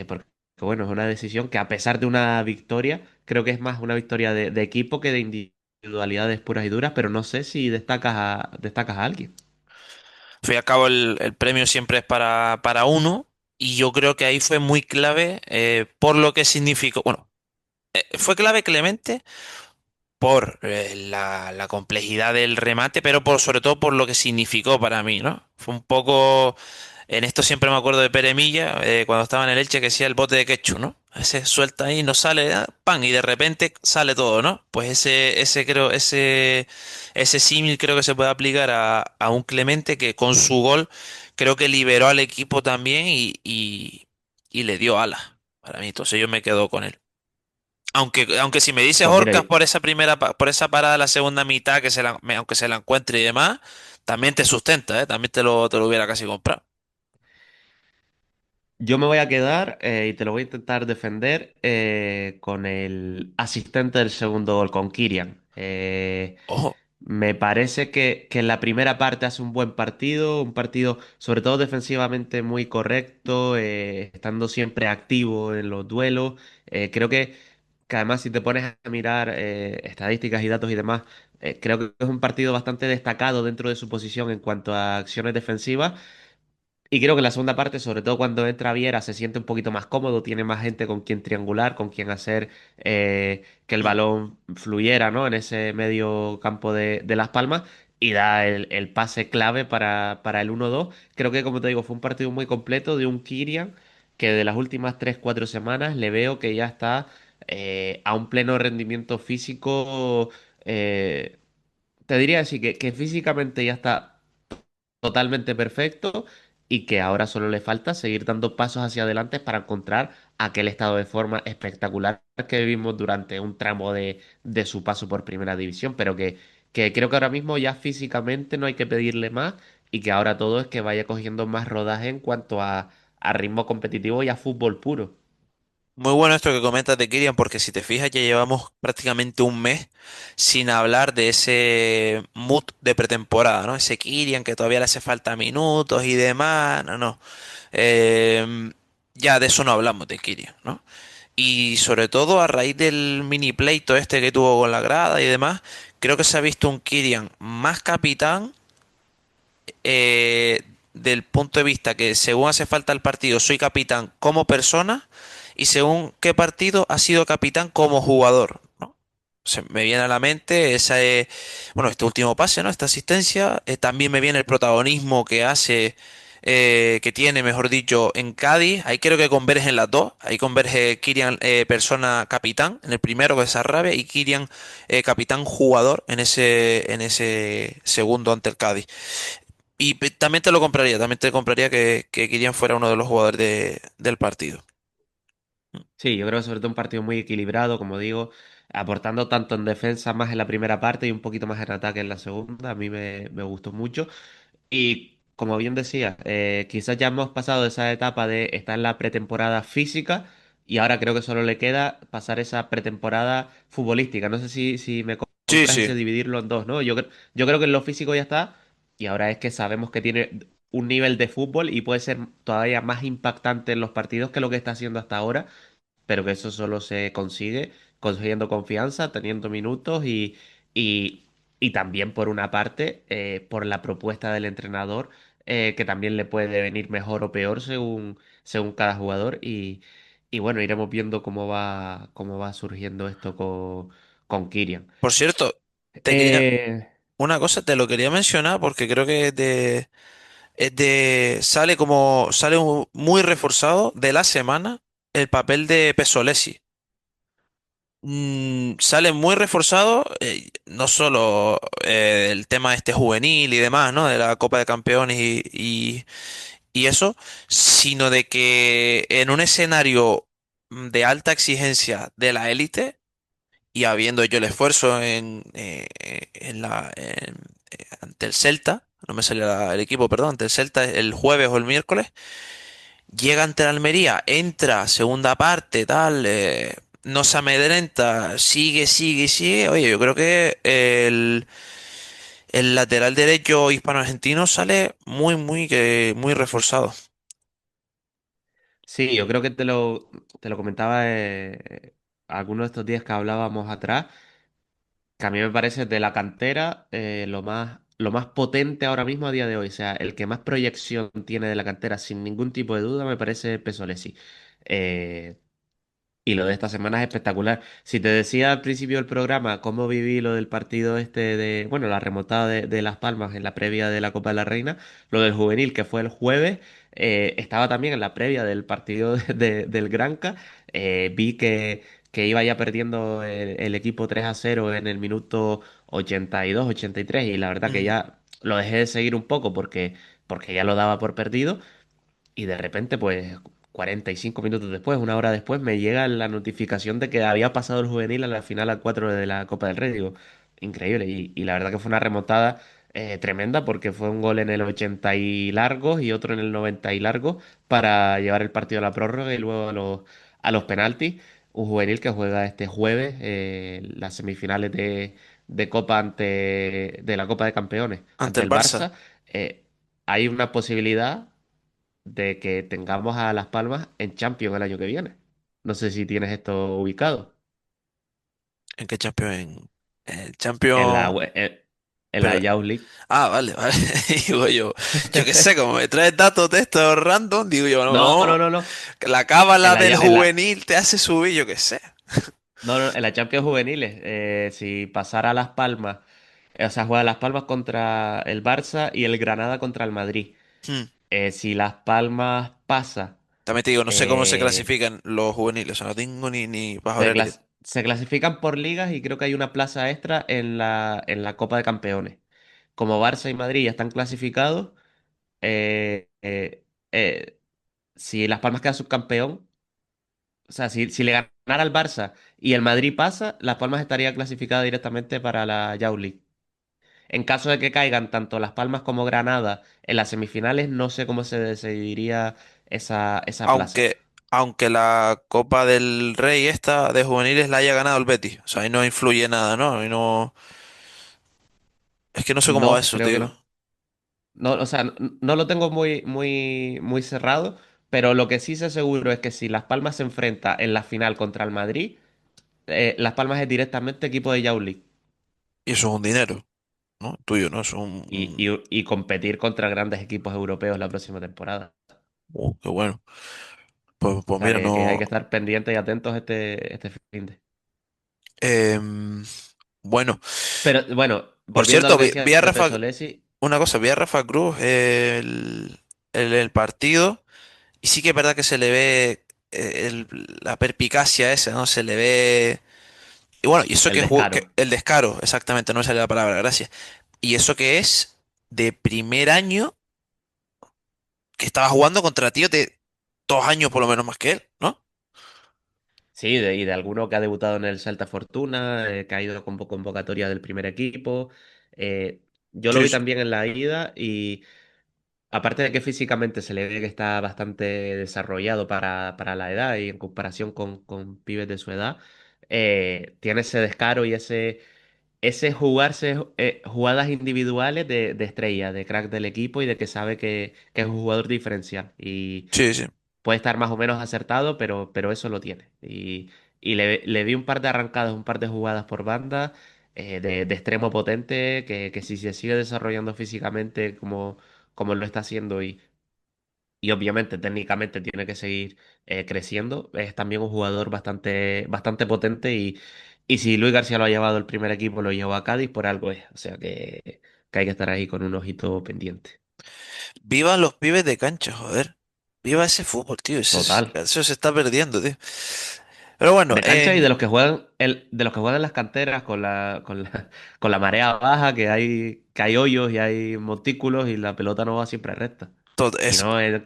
porque bueno, es una decisión que a pesar de una victoria, creo que es más una victoria de equipo que de individualidades puras y duras, pero no sé si destacas a alguien. Al fin y al cabo, el premio siempre es para uno, y yo creo que ahí fue muy clave por lo que significó. Bueno, fue clave Clemente por la complejidad del remate, pero sobre todo por lo que significó para mí, ¿no? Fue un poco. En esto siempre me acuerdo de Pere Milla, cuando estaba en el Elche, que decía el bote de ketchup, ¿no? Ese suelta ahí, no sale, pan, y de repente sale todo, ¿no? Pues ese símil creo que se puede aplicar a un Clemente que con su gol creo que liberó al equipo también y le dio alas para mí. Entonces yo me quedo con él. Aunque si me dices Pues mira, Orcas por por esa parada de la segunda mitad, aunque se la encuentre y demás, también te sustenta, ¿eh? También te lo hubiera casi comprado. Yo me voy a quedar y te lo voy a intentar defender con el asistente del segundo gol, con Kylian. Ojo, Me parece que en la primera parte hace un buen partido, un partido sobre todo defensivamente muy correcto, estando siempre activo en los duelos. Creo que además si te pones a mirar estadísticas y datos y demás, creo que es un partido bastante destacado dentro de su posición en cuanto a acciones defensivas. Y creo que en la segunda parte, sobre todo cuando entra Viera, se siente un poquito más cómodo, tiene más gente con quien triangular, con quien hacer que el mm, balón fluyera, ¿no? En ese medio campo de Las Palmas y da el pase clave para el 1-2. Creo que, como te digo, fue un partido muy completo de un Kylian que de las últimas 3 4 semanas le veo que ya está a un pleno rendimiento físico. eh, Te diría así que físicamente ya está totalmente perfecto y que ahora solo le falta seguir dando pasos hacia adelante para encontrar aquel estado de forma espectacular que vimos durante un tramo de su paso por Primera División, pero que creo que ahora mismo ya físicamente no hay que pedirle más y que ahora todo es que vaya cogiendo más rodaje en cuanto a ritmo competitivo y a fútbol puro. muy bueno esto que comentas de Kylian, porque si te fijas ya llevamos prácticamente un mes sin hablar de ese mood de pretemporada, ¿no? Ese Kylian que todavía le hace falta minutos y demás, no, no. Eh, ya de eso no hablamos de Kylian, ¿no? Y sobre todo a raíz del mini pleito este que tuvo con la grada y demás, creo que se ha visto un Kylian más capitán del punto de vista que según hace falta el partido soy capitán como persona y según qué partido ha sido capitán como jugador, ¿no? Me viene a la mente esa, bueno, este último pase, ¿no? Esta asistencia. También me viene el protagonismo que hace, que tiene, mejor dicho, en Cádiz. Ahí creo que convergen las dos. Ahí converge Kylian, persona capitán, en el primero que es Sarrabia, y Kylian, capitán jugador, en ese segundo ante el Cádiz. Y también te lo compraría, también te compraría que Kylian fuera uno de los jugadores del partido. Sí, yo creo que sobre todo un partido muy equilibrado, como digo, aportando tanto en defensa más en la primera parte y un poquito más en ataque en la segunda. A mí me gustó mucho. Y como bien decía, quizás ya hemos pasado de esa etapa de estar en la pretemporada física y ahora creo que solo le queda pasar esa pretemporada futbolística. No sé si me Sí, compras sí. ese dividirlo en dos, ¿no? Yo creo que en lo físico ya está y ahora es que sabemos que tiene un nivel de fútbol y puede ser todavía más impactante en los partidos que lo que está haciendo hasta ahora, pero que eso solo se consigue consiguiendo confianza, teniendo minutos y, y también por una parte por la propuesta del entrenador, que también le puede venir mejor o peor según cada jugador y bueno, iremos viendo cómo va surgiendo esto con Kylian. Por cierto, te quería, Eh, una cosa te lo quería mencionar porque creo que sale como, muy reforzado de la semana el papel de Pesolesi. Sale muy reforzado, no solo el tema este juvenil y demás, ¿no? De la Copa de Campeones y eso, sino de que en un escenario de alta exigencia de la élite, y habiendo hecho el esfuerzo ante el Celta, no me salió el equipo, perdón, ante el Celta el jueves o el miércoles, llega ante el Almería, entra, segunda parte, tal, no se amedrenta, sigue, sigue, sigue. Oye, yo creo que el lateral derecho hispano-argentino sale muy reforzado. sí, yo creo que te lo comentaba algunos de estos días que hablábamos atrás, que a mí me parece de la cantera lo más potente ahora mismo a día de hoy. O sea, el que más proyección tiene de la cantera, sin ningún tipo de duda, me parece Pesolesi. Eh, y lo de esta semana es espectacular. Si te decía al principio del programa cómo viví lo del partido este bueno, la remontada de Las Palmas en la previa de la Copa de la Reina, lo del juvenil que fue el jueves, estaba también en la previa del partido del Granca. Vi que iba ya perdiendo el equipo 3-0 en el minuto 82, 83 y la verdad que Ujú. ya lo dejé de seguir un poco porque ya lo daba por perdido. Y de repente, pues 45 minutos después, una hora después, me llega la notificación de que había pasado el juvenil a la final a 4 de la Copa del Rey. Digo, increíble. Y la verdad que fue una remontada. tremenda porque fue un gol en el 80 y largos y otro en el 90 y largos para llevar el partido a la prórroga y luego a los penaltis. Un juvenil que juega este jueves las semifinales de Copa de la Copa de Campeones ante ante el el Barça. Barça. Hay una posibilidad de que tengamos a Las Palmas en Champions el año que viene. No sé si tienes esto ubicado. ¿En qué Champions? En el En la, Champions. en la Pero. Youth League. Ah, vale, vale. Digo yo. Yo qué sé, como me traes datos de estos random, digo yo, no, No, no, no. no, no. Que la En cábala la, del en la, juvenil te hace subir, yo qué sé. no, no, en la Champions juveniles, si pasara Las Palmas, o sea, juega Las Palmas contra el Barça y el Granada contra el Madrid. Hmm. Si Las Palmas pasa, También te digo, no sé cómo se eh, clasifican los juveniles, o sea, no tengo ni bajo ver. se clasifican por ligas y creo que hay una plaza extra en la Copa de Campeones. Como Barça y Madrid ya están clasificados, eh, eh, eh, si Las Palmas queda subcampeón, o sea, si le ganara al Barça y el Madrid pasa, Las Palmas estaría clasificada directamente para la Youth League. En caso de que caigan tanto Las Palmas como Granada en las semifinales, no sé cómo se decidiría esa plaza. Aunque la Copa del Rey esta de juveniles la haya ganado el Betis, o sea, ahí no influye nada, ¿no? Ahí no. Es que no sé cómo va No, eso, creo que tío. no. No, o sea, no lo tengo muy cerrado, pero lo que sí sé seguro es que si Las Palmas se enfrenta en la final contra el Madrid, Las Palmas es directamente equipo de Youth League Y eso es un dinero, ¿no? Tuyo, ¿no? Eso es y competir contra grandes equipos europeos la próxima temporada. qué bueno. O Pues sea, mira, que hay que no. estar pendientes y atentos este fin de. em, bueno, Pero bueno, por volviendo a lo cierto, que vi decías a de Rafa, Pesolesi, una cosa, vi a Rafa Cruz el partido. Y sí que es verdad que se le ve la perpicacia esa, ¿no? Se le ve. Y bueno, y eso el que descaro. el descaro, exactamente, no me sale la palabra, gracias. Y eso que es de primer año que estaba jugando contra tíos de 2 años por lo menos más que él, ¿no? Sí, y de alguno que ha debutado en el Celta Fortuna, que ha ido con convocatoria del primer equipo. Eh, yo lo Sí, vi sí. también en la ida y aparte de que físicamente se le ve que está bastante desarrollado para la edad y en comparación con pibes de su edad, tiene ese descaro y ese jugarse jugadas individuales de estrella, de crack del equipo y de que sabe que es un jugador diferencial. Y Sí, sí. puede estar más o menos acertado, pero eso lo tiene. Y le vi un par de arrancadas, un par de jugadas por banda de extremo potente que si se sigue desarrollando físicamente como lo está haciendo y obviamente técnicamente tiene que seguir creciendo, es también un jugador bastante potente y si Luis García lo ha llevado al primer equipo, lo llevó a Cádiz, por algo es. O sea que hay que estar ahí con un ojito pendiente. Viva los pibes de cancha, joder. Viva ese fútbol, tío. Total. Eso se está perdiendo, tío. Pero bueno, De cancha y de los que juegan de los que juegan en las canteras con la marea baja, que hay hoyos y hay montículos y la pelota no va siempre recta. Y eso es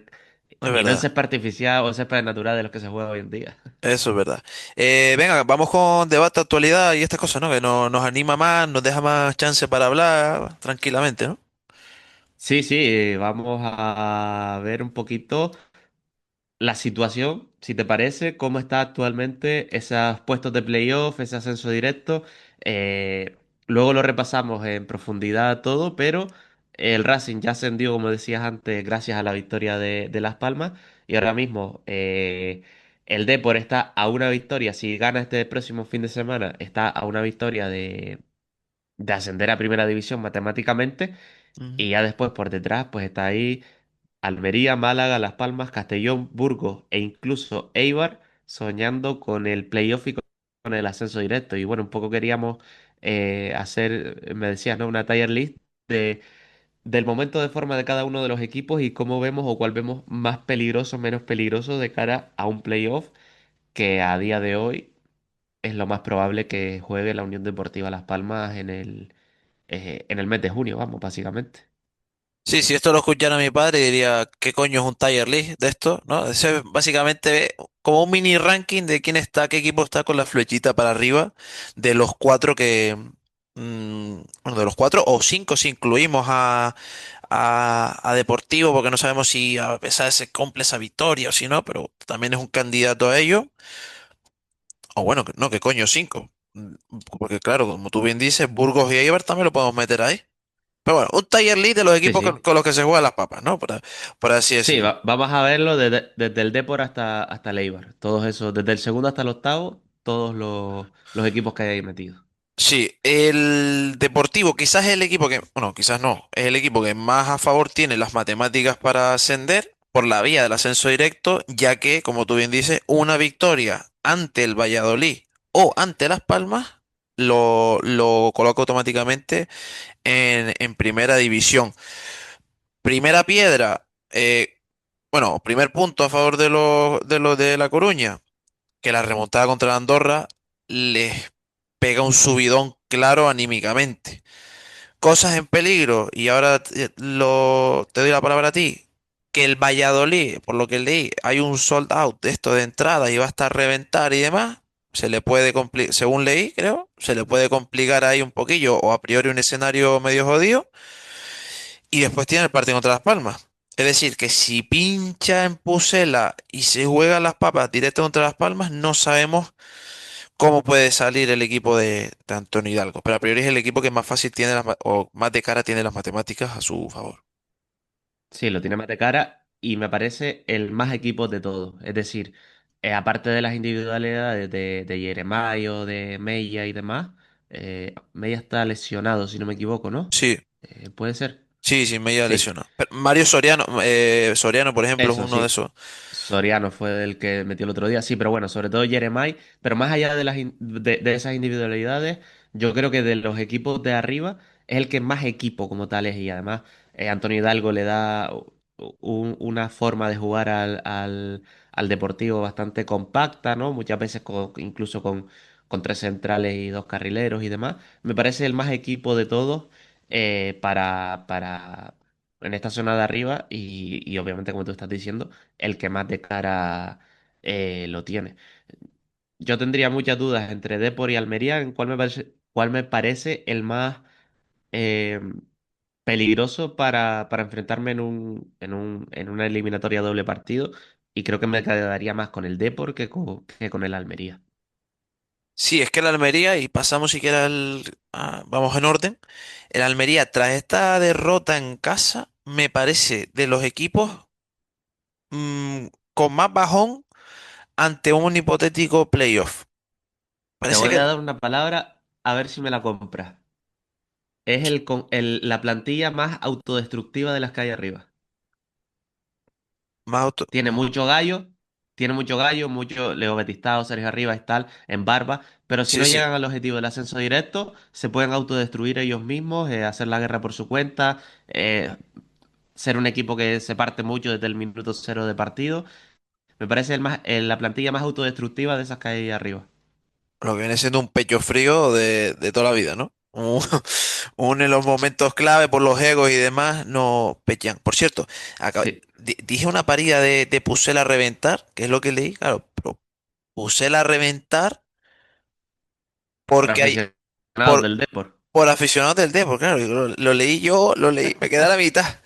y no en verdad. césped artificial o césped natural de los que se juega hoy en día. Eso es verdad. Venga, vamos con debate, actualidad y estas cosas, ¿no? Que nos anima más, nos deja más chance para hablar tranquilamente, ¿no? Sí, sí, vamos a ver un poquito la situación, si te parece, cómo está actualmente esos puestos de playoff, ese ascenso directo. Eh, luego lo repasamos en profundidad todo, pero el Racing ya ascendió, como decías antes, gracias a la victoria de Las Palmas. Y ahora mismo el Depor está a una victoria. Si gana este próximo fin de semana, está a una victoria de ascender a Primera División matemáticamente. Ujú. Y ya después por detrás, pues está ahí Almería, Málaga, Las Palmas, Castellón, Burgos e incluso Eibar soñando con el playoff y con el ascenso directo. Y bueno, un poco queríamos hacer, me decías, ¿no? Una tier list del momento de forma de cada uno de los equipos y cómo vemos o cuál vemos más peligroso, menos peligroso de cara a un playoff que a día de hoy es lo más probable que juegue la Unión Deportiva Las Palmas en el mes de junio, vamos, básicamente. Sí, si esto lo escuchara mi padre, diría, ¿qué coño es un Tier List de esto? ¿No? Ese es básicamente como un mini ranking de quién está, qué equipo está con la flechita para arriba de los cuatro uno de los cuatro, o cinco si incluimos a Deportivo, porque no sabemos si a pesar de se cumple esa victoria o si no, pero también es un candidato a ello. O bueno, no, que coño, cinco. Porque claro, como tú bien dices, Burgos y Eibar también lo podemos meter ahí. Pero bueno, un Tier League de los Sí, equipos con, sí. con los que se juegan las papas, ¿no? Por así Sí, decirlo. vamos a verlo desde el Depor hasta el Eibar. Todos esos, desde el segundo hasta el octavo, todos los equipos que hay ahí metidos. Sí, el Deportivo quizás es el equipo que, bueno, quizás no, es el equipo que más a favor tiene las matemáticas para ascender por la vía del ascenso directo, ya que, como tú bien dices, una victoria ante el Valladolid o ante Las Palmas lo coloca automáticamente en primera división. Primera piedra, bueno, primer punto a favor de los de La Coruña, que la remontada contra la Andorra les pega un subidón claro anímicamente. Cosas en peligro, y ahora te doy la palabra a ti, que el Valladolid, por lo que leí, hay un sold out de esto de entrada y va a estar a reventar y demás. Se le puede complicar, según leí, creo, se le puede complicar ahí un poquillo o a priori un escenario medio jodido. Y después tiene el partido contra Las Palmas. Es decir, que si pincha en Pucela y se juega las papas directo contra Las Palmas, no sabemos cómo puede salir el equipo de Antonio Hidalgo. Pero a priori es el equipo que más fácil tiene o más de cara tiene las matemáticas a su favor. Sí, lo tiene más de cara y me parece el más equipo de todos. Es decir, aparte de las individualidades de Yeremayo, de Mella y demás, Mella está lesionado, si no me equivoco, ¿no? Sí, ¿Puede ser? sí, sí, me iba Sí. lesionado. Pero Mario Soriano, por ejemplo, es Eso uno de sí, esos. Soriano fue el que metió el otro día, sí, pero bueno, sobre todo Jeremai, pero más allá de, de esas individualidades, yo creo que de los equipos de arriba es el que más equipo como tal es y además Antonio Hidalgo le da una forma de jugar al Deportivo bastante compacta, ¿no? Muchas veces incluso con tres centrales y dos carrileros y demás. Me parece el más equipo de todos para en esta zona de arriba y obviamente, como tú estás diciendo, el que más de cara lo tiene. Yo tendría muchas dudas entre Depor y Almería en cuál me parece el más eh, peligroso para enfrentarme en una eliminatoria doble partido y creo que me quedaría más con el Depor que con el Almería. Sí, es que el Almería, y pasamos siquiera vamos en orden. El Almería, tras esta derrota en casa, me parece de los equipos con más bajón ante un hipotético playoff. Te Parece voy que a dar una palabra a ver si me la compras. Es la plantilla más autodestructiva de las que hay arriba. más auto... Tiene mucho gallo, tiene mucho gallo, mucho Leo Betistao, Sergio Arribas y tal, en barba, pero si Sí, no sí. llegan al objetivo del ascenso directo, se pueden autodestruir ellos mismos, hacer la guerra por su cuenta, ser un equipo que se parte mucho desde el minuto cero de partido. Me parece la plantilla más autodestructiva de esas que hay ahí arriba. Lo que viene siendo un pecho frío de toda la vida, ¿no? En los momentos clave por los egos y demás, no pechan. Por cierto, Sí, dije una parida de Pucela a reventar, que es lo que leí, claro, pero Pucela a reventar por porque hay, aficionados por, del Depor. por aficionados del Depor, claro, lo leí yo, lo leí, me quedé a la mitad.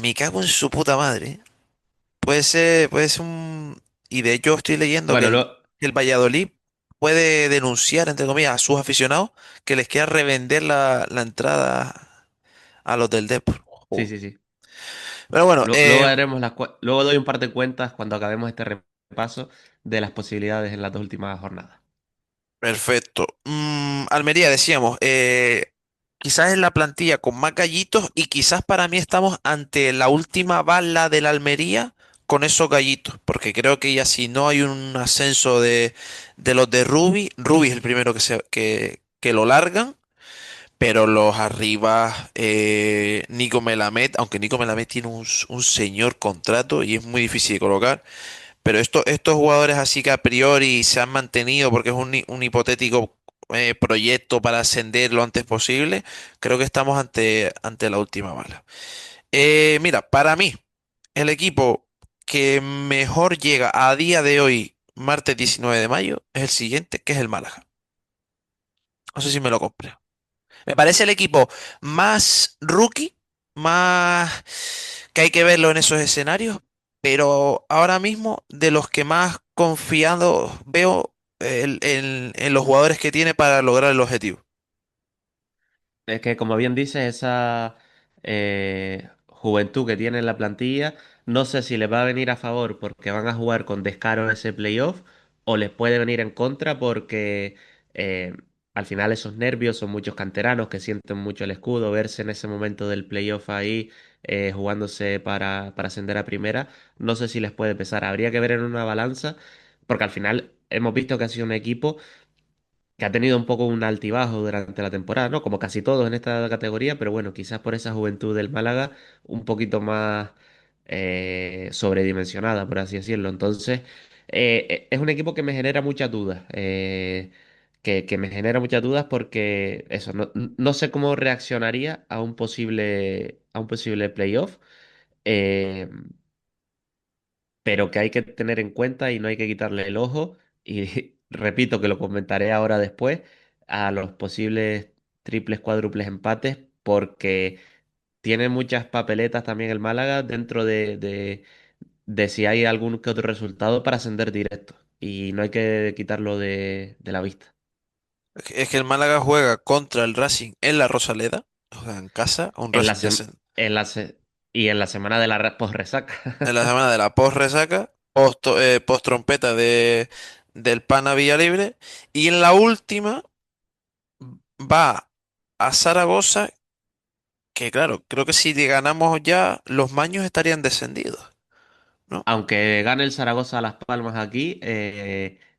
Me cago en su puta madre. Puede ser un... Y de hecho estoy leyendo que Bueno, el Valladolid puede denunciar, entre comillas, a sus aficionados que les quiera revender la entrada a los del Depor. sí, Joder. sí, sí. Pero bueno, Luego haremos luego doy un par de cuentas cuando acabemos este repaso de las posibilidades en las dos últimas jornadas. perfecto. Almería, decíamos, quizás es la plantilla con más gallitos y quizás para mí estamos ante la última bala del Almería con esos gallitos, porque creo que ya si no hay un ascenso de los de Rubi es el primero que lo largan, pero los arriba, Nico Melamed, aunque Nico Melamed tiene un señor contrato y es muy difícil de colocar. Pero estos jugadores así que a priori se han mantenido porque es un hipotético proyecto para ascender lo antes posible, creo que estamos ante la última bala. Mira, para mí, el equipo que mejor llega a día de hoy, martes 19 de mayo, es el siguiente, que es el Málaga. No sé si me lo compré. Me parece el equipo más rookie, más que hay que verlo en esos escenarios, pero ahora mismo de los que más confiado veo en los jugadores que tiene para lograr el objetivo. Es que, como bien dices, esa juventud que tiene en la plantilla, no sé si les va a venir a favor porque van a jugar con descaro ese playoff o les puede venir en contra porque eh, al final esos nervios son muchos canteranos que sienten mucho el escudo, verse en ese momento del playoff ahí jugándose para ascender a primera, no sé si les puede pesar. Habría que ver en una balanza porque al final hemos visto que ha sido un equipo que ha tenido un poco un altibajo durante la temporada, ¿no? Como casi todos en esta categoría, pero bueno, quizás por esa juventud del Málaga un poquito más sobredimensionada, por así decirlo. Entonces, es un equipo que me genera muchas dudas, que me genera muchas dudas porque eso, no sé cómo reaccionaría a un posible playoff. Eh, pero que hay que tener en cuenta y no hay que quitarle el ojo. Y repito que lo comentaré ahora después a los posibles triples, cuádruples empates, porque tiene muchas papeletas también el Málaga dentro de si hay algún que otro resultado para ascender directo. Y no hay que quitarlo de la vista. Es que el Málaga juega contra el Racing en la Rosaleda, juega en casa, un En la Racing sem- en la se- y en la semana de la post-resaca. en la semana de la post-resaca, post-trompeta del Pana Villalibre, y en la última va a Zaragoza, que claro, creo que si le ganamos ya, los maños estarían descendidos, ¿no? Aunque gane el Zaragoza a Las Palmas aquí,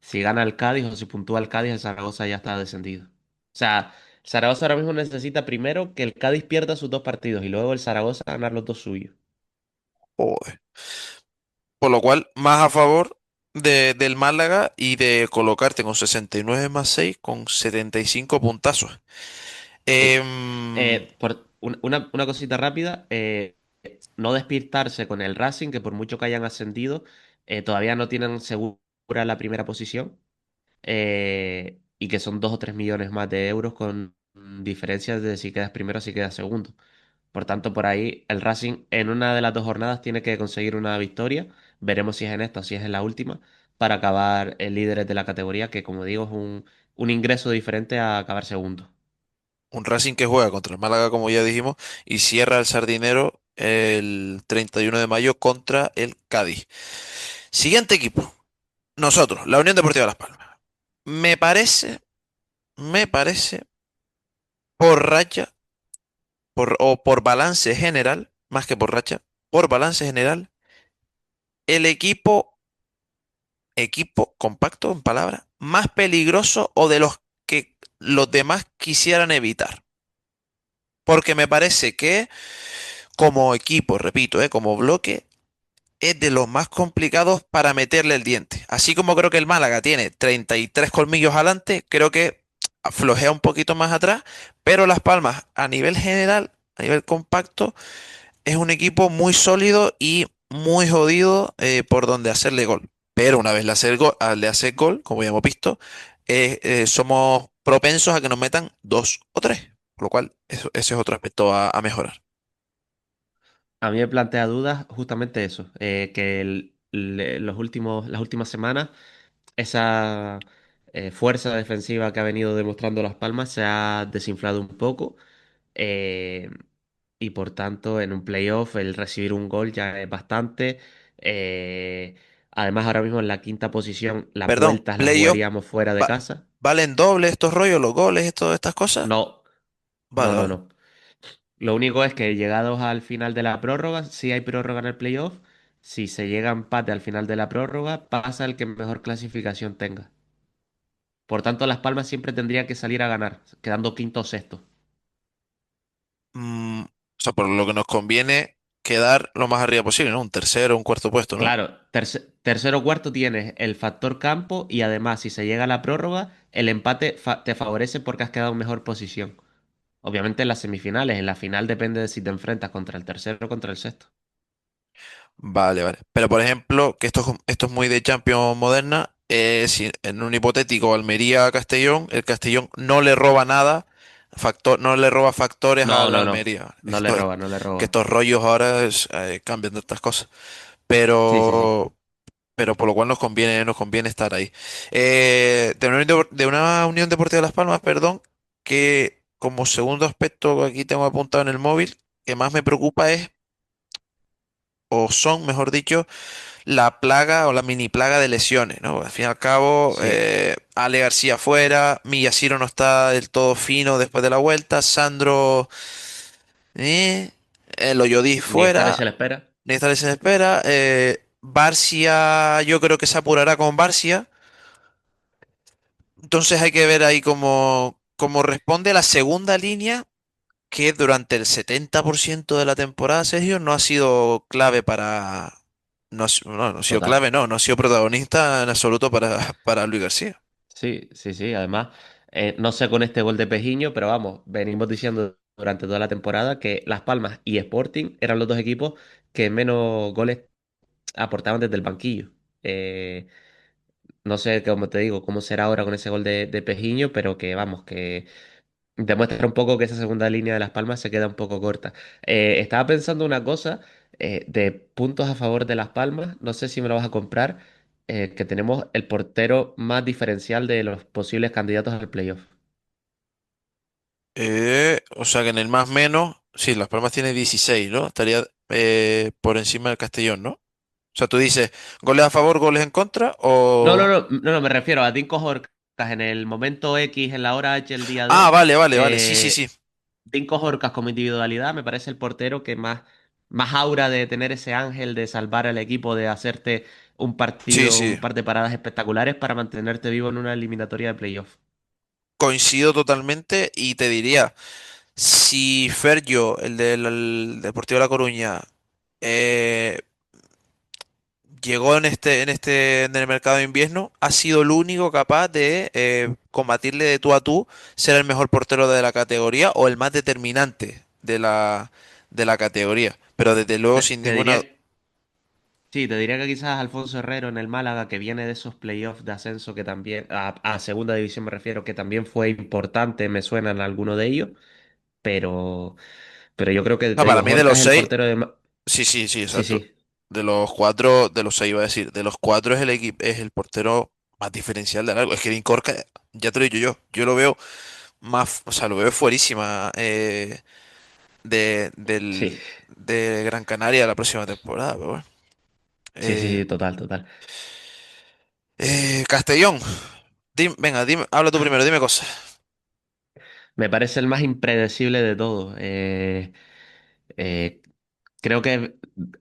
si gana el Cádiz o si puntúa el Cádiz, el Zaragoza ya está descendido. O sea, el Zaragoza ahora mismo necesita primero que el Cádiz pierda sus dos partidos y luego el Zaragoza ganar los dos suyos. Joder. Por lo cual, más a favor del Málaga y de colocarte con 69 más 6 con 75 puntazos. Sí. Em, Una cosita rápida, no despistarse con el Racing, que por mucho que hayan ascendido, todavía no tienen segura la primera posición. Y que son 2 o 3 millones más de euros con diferencias de si quedas primero o si quedas segundo. Por tanto, por ahí el Racing en una de las dos jornadas tiene que conseguir una victoria. Veremos si es en esta o si es en la última, para acabar el líderes de la categoría, que como digo es un ingreso diferente a acabar segundo. un Racing que juega contra el Málaga, como ya dijimos, y cierra el Sardinero el 31 de mayo contra el Cádiz. Siguiente equipo. Nosotros, la Unión Deportiva Las Palmas. Me parece, por racha, o por balance general, más que por racha, por balance general, el equipo compacto en palabras, más peligroso o de los que los demás quisieran evitar. Porque me parece que como equipo, repito, como bloque, es de los más complicados para meterle el diente. Así como creo que el Málaga tiene 33 colmillos adelante, creo que flojea un poquito más atrás, pero Las Palmas a nivel general, a nivel compacto, es un equipo muy sólido y muy jodido por donde hacerle gol. Pero una vez le hace gol, como ya hemos visto, somos propensos a que nos metan dos o tres. Por lo cual, ese es otro aspecto a mejorar. A mí me plantea dudas justamente eso, que las últimas semanas esa fuerza defensiva que ha venido demostrando Las Palmas se ha desinflado un poco. eh, y por tanto en un playoff el recibir un gol ya es bastante. eh, Además ahora mismo en la quinta posición las Perdón, vueltas las playoff, jugaríamos fuera de va- casa. ¿valen doble estos rollos, los goles, todas estas cosas? No, no, Vale, no, vale. no. Lo único es que llegados al final de la prórroga, si hay prórroga en el playoff, si se llega a empate al final de la prórroga, pasa el que mejor clasificación tenga. Por tanto, Las Palmas siempre tendría que salir a ganar, quedando quinto o sexto. O sea, por lo que nos conviene quedar lo más arriba posible, ¿no? Un tercero, un cuarto puesto, ¿no? Claro, tercero o cuarto tienes el factor campo y además si se llega a la prórroga, el empate te favorece porque has quedado en mejor posición. Obviamente en las semifinales, en la final depende de si te enfrentas contra el tercero o contra el sexto. Vale, vale. Pero por ejemplo, que esto es muy de Champions moderna, si en un hipotético Almería-Castellón, el Castellón no le roba nada No le roba factores a No, la no, no. Almería. No le roba, no le Que roba. estos rollos ahora cambian de estas cosas. Sí, sí, sí. Pero, pero por lo cual nos conviene estar ahí. De una Unión Deportiva de Las Palmas, perdón, que como segundo aspecto que aquí tengo apuntado en el móvil, que más me preocupa es, o son, mejor dicho, la plaga o la mini plaga de lesiones, ¿no? Al fin y al cabo, Sí. Ale García fuera, Millaciro no está del todo fino después de la vuelta, Sandro, eh, el Oyodí Ni estar fuera, se le espera. Nizar se espera, Barcia, yo creo que se apurará con Barcia, entonces hay que ver ahí cómo responde la segunda línea, que durante el 70% de la temporada, Sergio, no ha sido clave para... No ha sido Total. clave, no ha sido protagonista en absoluto para Luis García. Sí, sí, sí. Además, no sé con este gol de Pejiño, pero vamos, venimos diciendo durante toda la temporada que Las Palmas y Sporting eran los dos equipos que menos goles aportaban desde el banquillo. Eh, no sé, como te digo, cómo será ahora con ese gol de Pejiño, pero que vamos, que demuestra un poco que esa segunda línea de Las Palmas se queda un poco corta. Estaba pensando una cosa de puntos a favor de Las Palmas, no sé si me lo vas a comprar, que tenemos el portero más diferencial de los posibles candidatos al playoff. O sea que en el más menos, sí, Las Palmas tiene 16, ¿no? Estaría por encima del Castellón, ¿no? O sea, tú dices, goles a favor, goles en contra, No, no, o... no, no, no, me refiero a Dinko Horkas en el momento X, en la hora H, el día Ah, D. vale, vale, vale, sí, sí, eh, sí. Dinko Horkas como individualidad me parece el portero que más aura de tener ese ángel, de salvar al equipo, de hacerte un Sí, partido, sí, un par de paradas espectaculares para mantenerte vivo en una eliminatoria de playoff. coincido totalmente y te diría, si Fergio, el Deportivo de La Coruña, eh, llegó en el mercado de invierno, ha sido el único capaz de combatirle de tú a tú, ser el mejor portero de la categoría o el más determinante de la categoría. Pero desde luego, sin Te ninguna... diría, sí, te diría que quizás Alfonso Herrero en el Málaga, que viene de esos playoffs de ascenso que también, a segunda división me refiero, que también fue importante, me suenan alguno de ellos, pero, pero yo creo que, Ah, te para digo, mí de Horka los es el seis, portero de... sí, sí, sí, Sí, exacto. sí, De los cuatro, de los seis iba a decir, de los cuatro es el equipo, es el portero más diferencial de largo. Es que Dean Corca, ya te lo he dicho yo lo veo más, o sea, lo veo fuerísima. sí, De Gran Canaria la próxima temporada. Pero bueno. sí, sí, Eh, sí, total, total. Castellón, venga, dime, habla tú primero, dime cosas. Me parece el más impredecible de todos. Eh, Creo que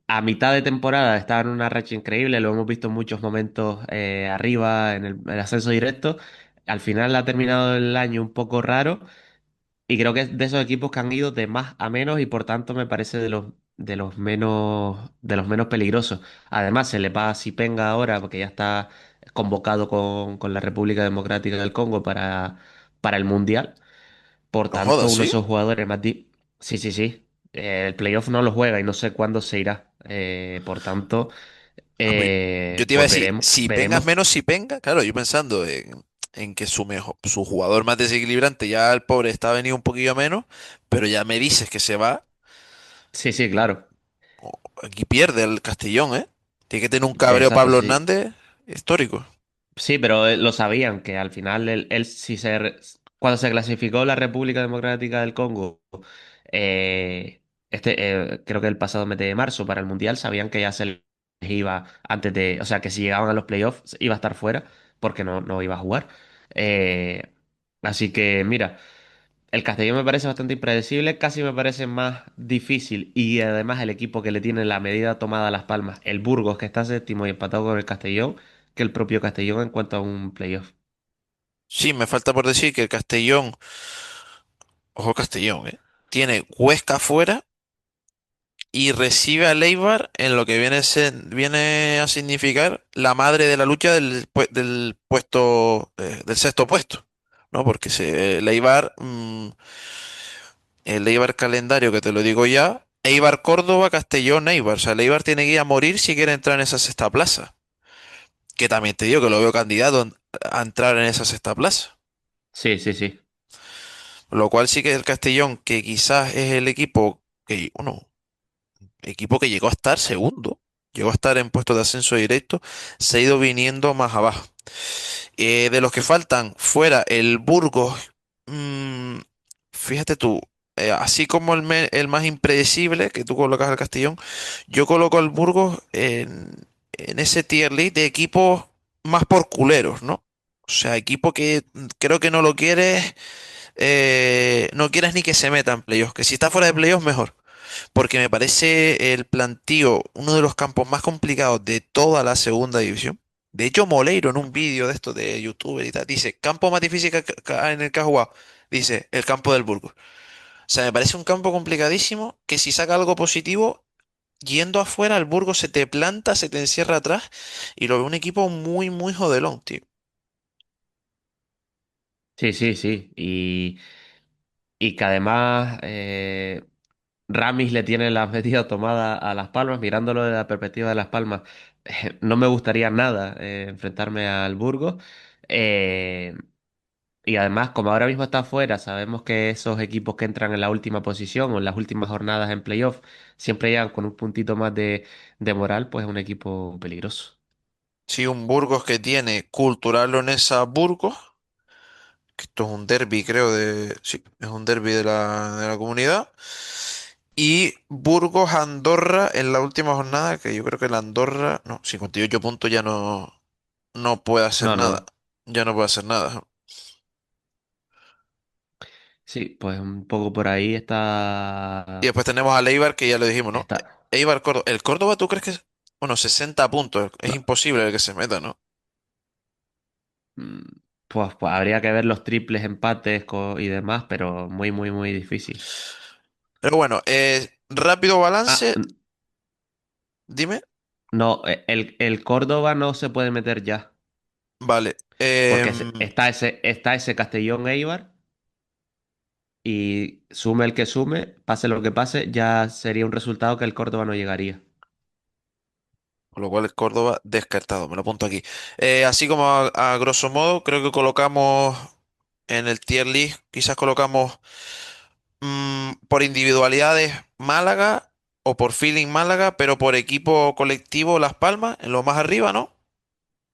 a mitad de temporada estaba en una racha increíble, lo hemos visto en muchos momentos arriba en el ascenso directo. Al final ha terminado el año un poco raro y creo que es de esos equipos que han ido de más a menos y por tanto me parece de los menos peligrosos. Además, se le va a Zipenga ahora porque ya está convocado con la República Democrática del Congo para el Mundial. Por No tanto, jodas, uno de ¿sí? esos jugadores más... Sí, sí, sí. El playoff no lo juega y no sé cuándo se irá. Por tanto, Hombre, yo te iba a pues decir, veremos, si pengas veremos. menos, si penga, claro, yo pensando en que su jugador más desequilibrante, ya el pobre está venido un poquillo a menos, pero ya me dices que se va, Sí, sí, claro. aquí pierde el Castellón, ¿eh? Tiene que tener un cabreo Exacto, Pablo sí. Hernández histórico. Sí, pero lo sabían que al final él si cuando se clasificó la República Democrática del Congo, eh, creo que el pasado mes de marzo para el Mundial, sabían que ya se les iba antes de, o sea, que si llegaban a los playoffs iba a estar fuera porque no iba a jugar. Eh, Así que mira, el Castellón me parece bastante impredecible, casi me parece más difícil y además el equipo que le tiene la medida tomada a Las Palmas, el Burgos que está séptimo y empatado con el Castellón, que el propio Castellón en cuanto a un playoff. Sí, me falta por decir que el Castellón, ojo Castellón, ¿eh? Tiene Huesca fuera y recibe a Leibar en lo que viene a significar la madre de la lucha del puesto, del sexto puesto, ¿no? Porque Leibar, el Eibar calendario que te lo digo ya, Eibar Córdoba, Castellón, Eibar, o sea, el Eibar tiene que ir a morir si quiere entrar en esa sexta plaza, que también te digo que lo veo candidato a entrar en esa sexta plaza. Sí, sí, sí. Lo cual sí que el Castellón, que quizás es el equipo que, bueno, equipo que llegó a estar segundo, llegó a estar en puestos de ascenso directo, se ha ido viniendo más abajo. De los que faltan fuera, el Burgos, mm, fíjate tú, así como el más impredecible que tú colocas al Castellón, yo coloco al Burgos en ese tier list de equipos más por culeros, ¿no? O sea, equipo que creo que no lo quieres, no quieres ni que se meta en playoffs, que si está fuera de playoffs, mejor. Porque me parece el plantío uno de los campos más complicados de toda la segunda división. De hecho, Moleiro en un vídeo de esto de YouTube y tal, dice, campo más difícil en el que ha jugado. Dice, el campo del Burgos. O sea, me parece un campo complicadísimo que si saca algo positivo, yendo afuera, el Burgos se te planta, se te encierra atrás y lo veo un equipo muy, muy jodelón, tío. Sí, sí, sí. Y que además Ramis le tiene la medida tomada a Las Palmas, mirándolo desde la perspectiva de Las Palmas. No me gustaría nada enfrentarme al Burgos. Eh, y además, como ahora mismo está afuera, sabemos que esos equipos que entran en la última posición o en las últimas jornadas en playoff siempre llegan con un puntito más de moral, pues es un equipo peligroso. Sí, un Burgos que tiene Cultural Leonesa Burgos, que esto es un derbi, creo, sí, es un derbi de la comunidad. Y Burgos Andorra en la última jornada, que yo creo que la Andorra, no, 58 puntos ya no, no puede hacer No, nada. no. Ya no puede hacer nada. Sí, pues un poco por ahí Y está. después tenemos al Eibar, que ya lo dijimos, ¿no? Está. Eibar Córdoba. ¿El Córdoba tú crees que es? Bueno, 60 puntos. Es No, imposible el que se meta, ¿no? mm, pues habría que ver los triples empates y demás, pero muy, muy, muy difícil. Pero bueno, rápido Ah, balance, dime. no, el Córdoba no se puede meter ya, Vale. porque está ese Castellón Eibar y sume el que sume, pase lo que pase, ya sería un resultado que el Córdoba no llegaría. Con lo cual el Córdoba descartado, me lo apunto aquí. Así como a grosso modo, creo que colocamos en el tier list, quizás colocamos por individualidades Málaga o por feeling Málaga, pero por equipo colectivo Las Palmas, en lo más arriba, ¿no?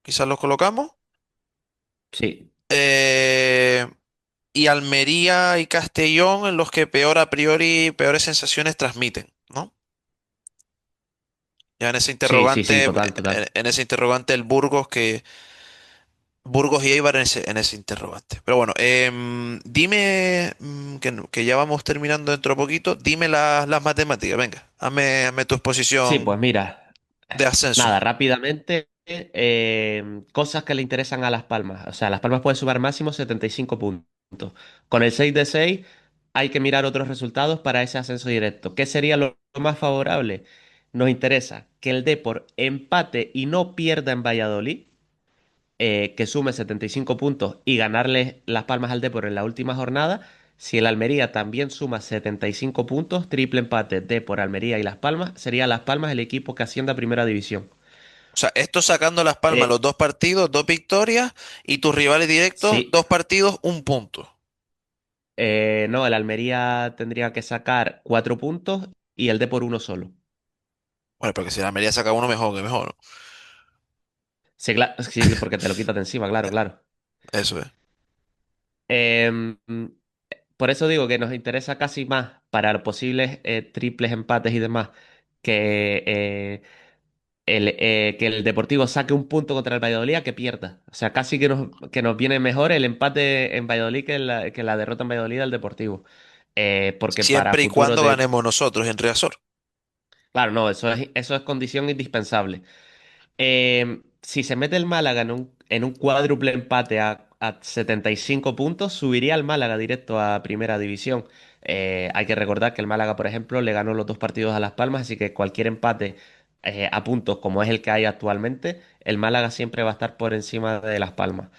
Quizás los colocamos. Sí, Eh, y Almería y Castellón en los que peor a priori, peores sensaciones transmiten, ¿no? Ya en ese sí, sí, sí, interrogante, total, total. en ese interrogante el Burgos que Burgos y Eibar en ese interrogante. Pero bueno, dime que ya vamos terminando dentro de poquito. Dime las matemáticas. Venga, hazme tu Sí, exposición pues mira, de ascenso. nada, rápidamente, cosas que le interesan a Las Palmas. O sea, Las Palmas puede sumar máximo 75 puntos. Con el 6 de 6 hay que mirar otros resultados para ese ascenso directo. ¿Qué sería lo más favorable? Nos interesa que el Depor empate y no pierda en Valladolid, que sume 75 puntos y ganarle Las Palmas al Depor en la última jornada. Si el Almería también suma 75 puntos, triple empate Depor, Almería y Las Palmas, sería Las Palmas el equipo que ascienda a Primera División. O sea, esto sacando Las Palmas, los Eh, dos partidos, dos victorias, y tus rivales directos, sí, dos partidos, un punto. no, el Almería tendría que sacar 4 puntos y el Depor uno solo. Bueno, porque si la Almería saca uno, mejor que mejor, ¿no? Sí, sí, porque te lo quitas de encima, claro, claro. Eso es. Em, por eso digo que nos interesa casi más para posibles triples empates y demás que que el Deportivo saque un punto contra el Valladolid a que pierda. O sea, casi que nos viene mejor el empate en Valladolid que la derrota en Valladolid al Deportivo. Porque para Siempre y futuros cuando de. ganemos nosotros en Riazor. Claro, no, eso es condición indispensable. Si se mete el Málaga en un cuádruple empate a 75 puntos, subiría el Málaga directo a Primera División. Hay que recordar que el Málaga, por ejemplo, le ganó los dos partidos a Las Palmas, así que cualquier empate a puntos como es el que hay actualmente, el Málaga siempre va a estar por encima de Las Palmas.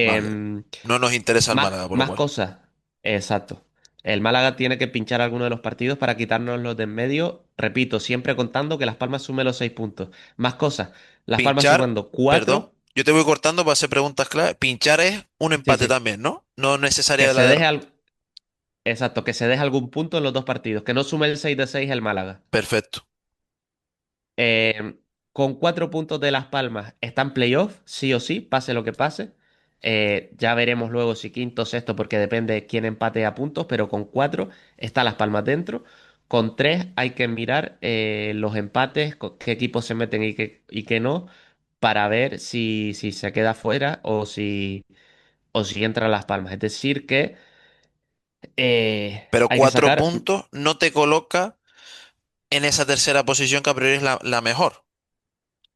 Vale. Em, No nos interesa el más, Málaga, por lo más cual. cosas. Exacto. El Málaga tiene que pinchar alguno de los partidos para quitarnos los de en medio. Repito, siempre contando que Las Palmas sume los 6 puntos. Más cosas. Las Palmas Pinchar, sumando perdón, 4. yo te voy cortando para hacer preguntas clave. Pinchar es un Sí, empate sí. también, ¿no? No Que necesaria de se la deje derrota. exacto, que se deje algún punto en los dos partidos, que no sume el 6 de 6 el Málaga. Perfecto. Eh, con 4 puntos de Las Palmas está en playoff, sí o sí, pase lo que pase. Ya veremos luego si quinto o sexto, porque depende de quién empate a puntos, pero con 4 está Las Palmas dentro. Con 3 hay que mirar los empates, qué equipos se meten y qué no, para ver si se queda fuera o si entra Las Palmas. Es decir, que Pero hay que cuatro sacar. puntos no te coloca en esa tercera posición que a priori es la mejor.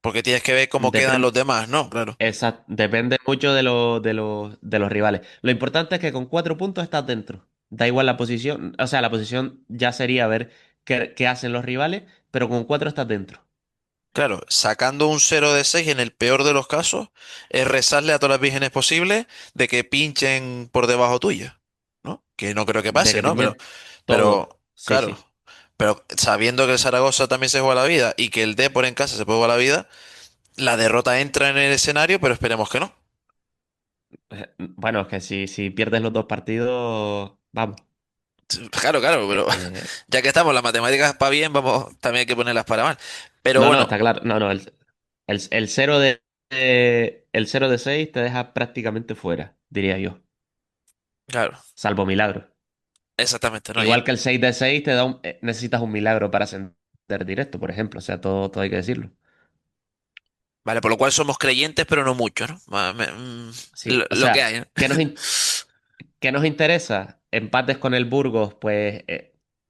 Porque tienes que ver cómo quedan los Depende. demás, ¿no? Claro. Depende mucho de los rivales. Lo importante es que con 4 puntos estás dentro. Da igual la posición. O sea, la posición ya sería ver qué hacen los rivales, pero con 4 estás dentro. Claro, sacando un 0 de 6 en el peor de los casos, es rezarle a todas las vírgenes posibles de que pinchen por debajo tuya, ¿no? Que no creo que De pase, que ¿no? piñen Pero, todo. Sí, claro, sí. pero sabiendo que el Zaragoza también se juega la vida y que el Depor en casa se puede jugar la vida, la derrota entra en el escenario, pero esperemos que no. Bueno, es que si pierdes los dos partidos, vamos. Claro, claro, pero eh, ya que estamos, las matemáticas para bien, vamos, también hay que ponerlas para mal. Pero no, no, bueno, está claro. No, no. El 0 de 6 te deja prácticamente fuera, diría yo. claro, Salvo milagro. exactamente, ¿no? Igual que el 6 de 6 necesitas un milagro para ascender directo, por ejemplo. O sea, todo hay que decirlo. Vale, por lo cual somos creyentes, pero no mucho, ¿no? Sí, o Lo que sea, hay, ¿no? ¿qué nos interesa? Empates con el Burgos, pues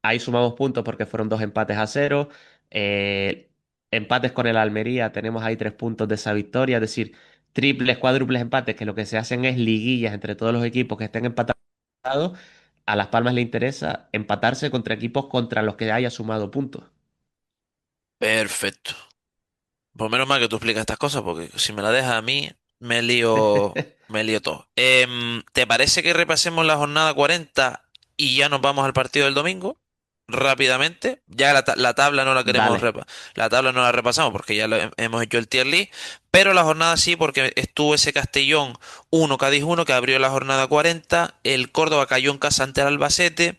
ahí sumamos puntos porque fueron 2 empates a 0. Eh, Empates con el Almería, tenemos ahí 3 puntos de esa victoria. Es decir, triples, cuádruples empates, que lo que se hacen es liguillas entre todos los equipos que estén empatados. A Las Palmas le interesa empatarse contra equipos contra los que haya sumado puntos. Perfecto. Por menos mal que tú explicas estas cosas, porque si me la dejas a mí, me lío todo. ¿Te parece que repasemos la jornada 40 y ya nos vamos al partido del domingo? Rápidamente. Ya la tabla no la queremos Dale, la tabla no la repasamos porque ya hemos hecho el tier list, pero la jornada sí, porque estuvo ese Castellón 1 Cádiz 1 que abrió la jornada 40. El Córdoba cayó en casa ante el Albacete.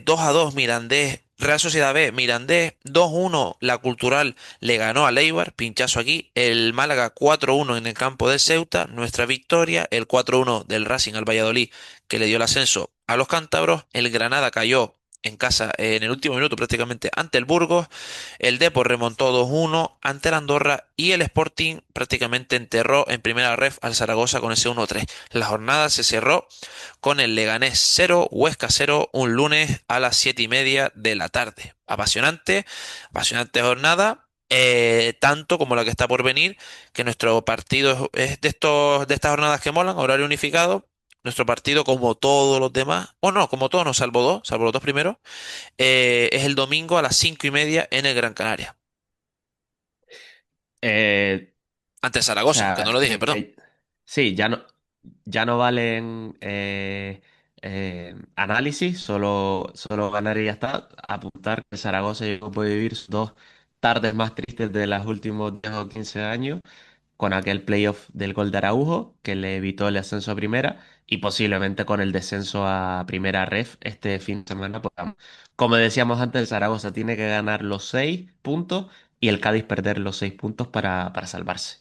2-2 Mirandés, Real Sociedad B, Mirandés 2-1 La Cultural le ganó a Leibar, pinchazo aquí. El Málaga 4-1 en el campo del Ceuta, nuestra victoria. El 4-1 del Racing al Valladolid que le dio el ascenso a los cántabros. El Granada cayó en casa en el último minuto prácticamente ante el Burgos. El Depor remontó 2-1 ante el Andorra y el Sporting prácticamente enterró en primera ref al Zaragoza con ese 1-3. La jornada se cerró con el Leganés 0, Huesca 0, un lunes a las 7:30 de la tarde. Apasionante, apasionante jornada, tanto como la que está por venir, que nuestro partido es de estas jornadas que molan, horario unificado. Nuestro partido, como todos los demás, o no, como todos, no, salvo los dos primeros, es el domingo a las 5:30 en el Gran Canaria. eh, Ante o Zaragoza, que no sea, lo dije, perdón. sí, ya no valen análisis, solo ganar y ya está. Apuntar que Zaragoza llegó puede vivir sus 2 tardes más tristes de los últimos 10 o 15 años, con aquel playoff del gol de Araujo, que le evitó el ascenso a primera, y posiblemente con el descenso a primera ref este fin de semana. Como decíamos antes, el Zaragoza tiene que ganar los 6 puntos y el Cádiz perder los 6 puntos para salvarse.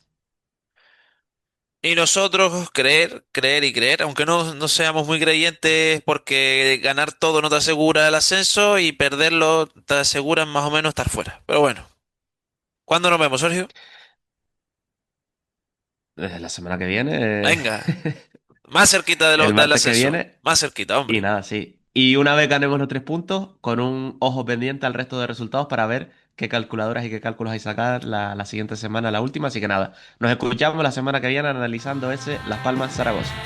Y nosotros creer, creer y creer, aunque no seamos muy creyentes porque ganar todo no te asegura el ascenso y perderlo te asegura más o menos estar fuera. Pero bueno, ¿cuándo nos vemos, Sergio? Desde la semana que viene, Venga, más cerquita el del martes que ascenso, viene, más cerquita, y hombre. nada, sí. Y una vez ganemos los 3 puntos, con un ojo pendiente al resto de resultados para ver qué calculadoras y qué cálculos hay que sacar la siguiente semana, la última. Así que nada, nos escuchamos la semana que viene analizando ese Las Palmas Zaragoza.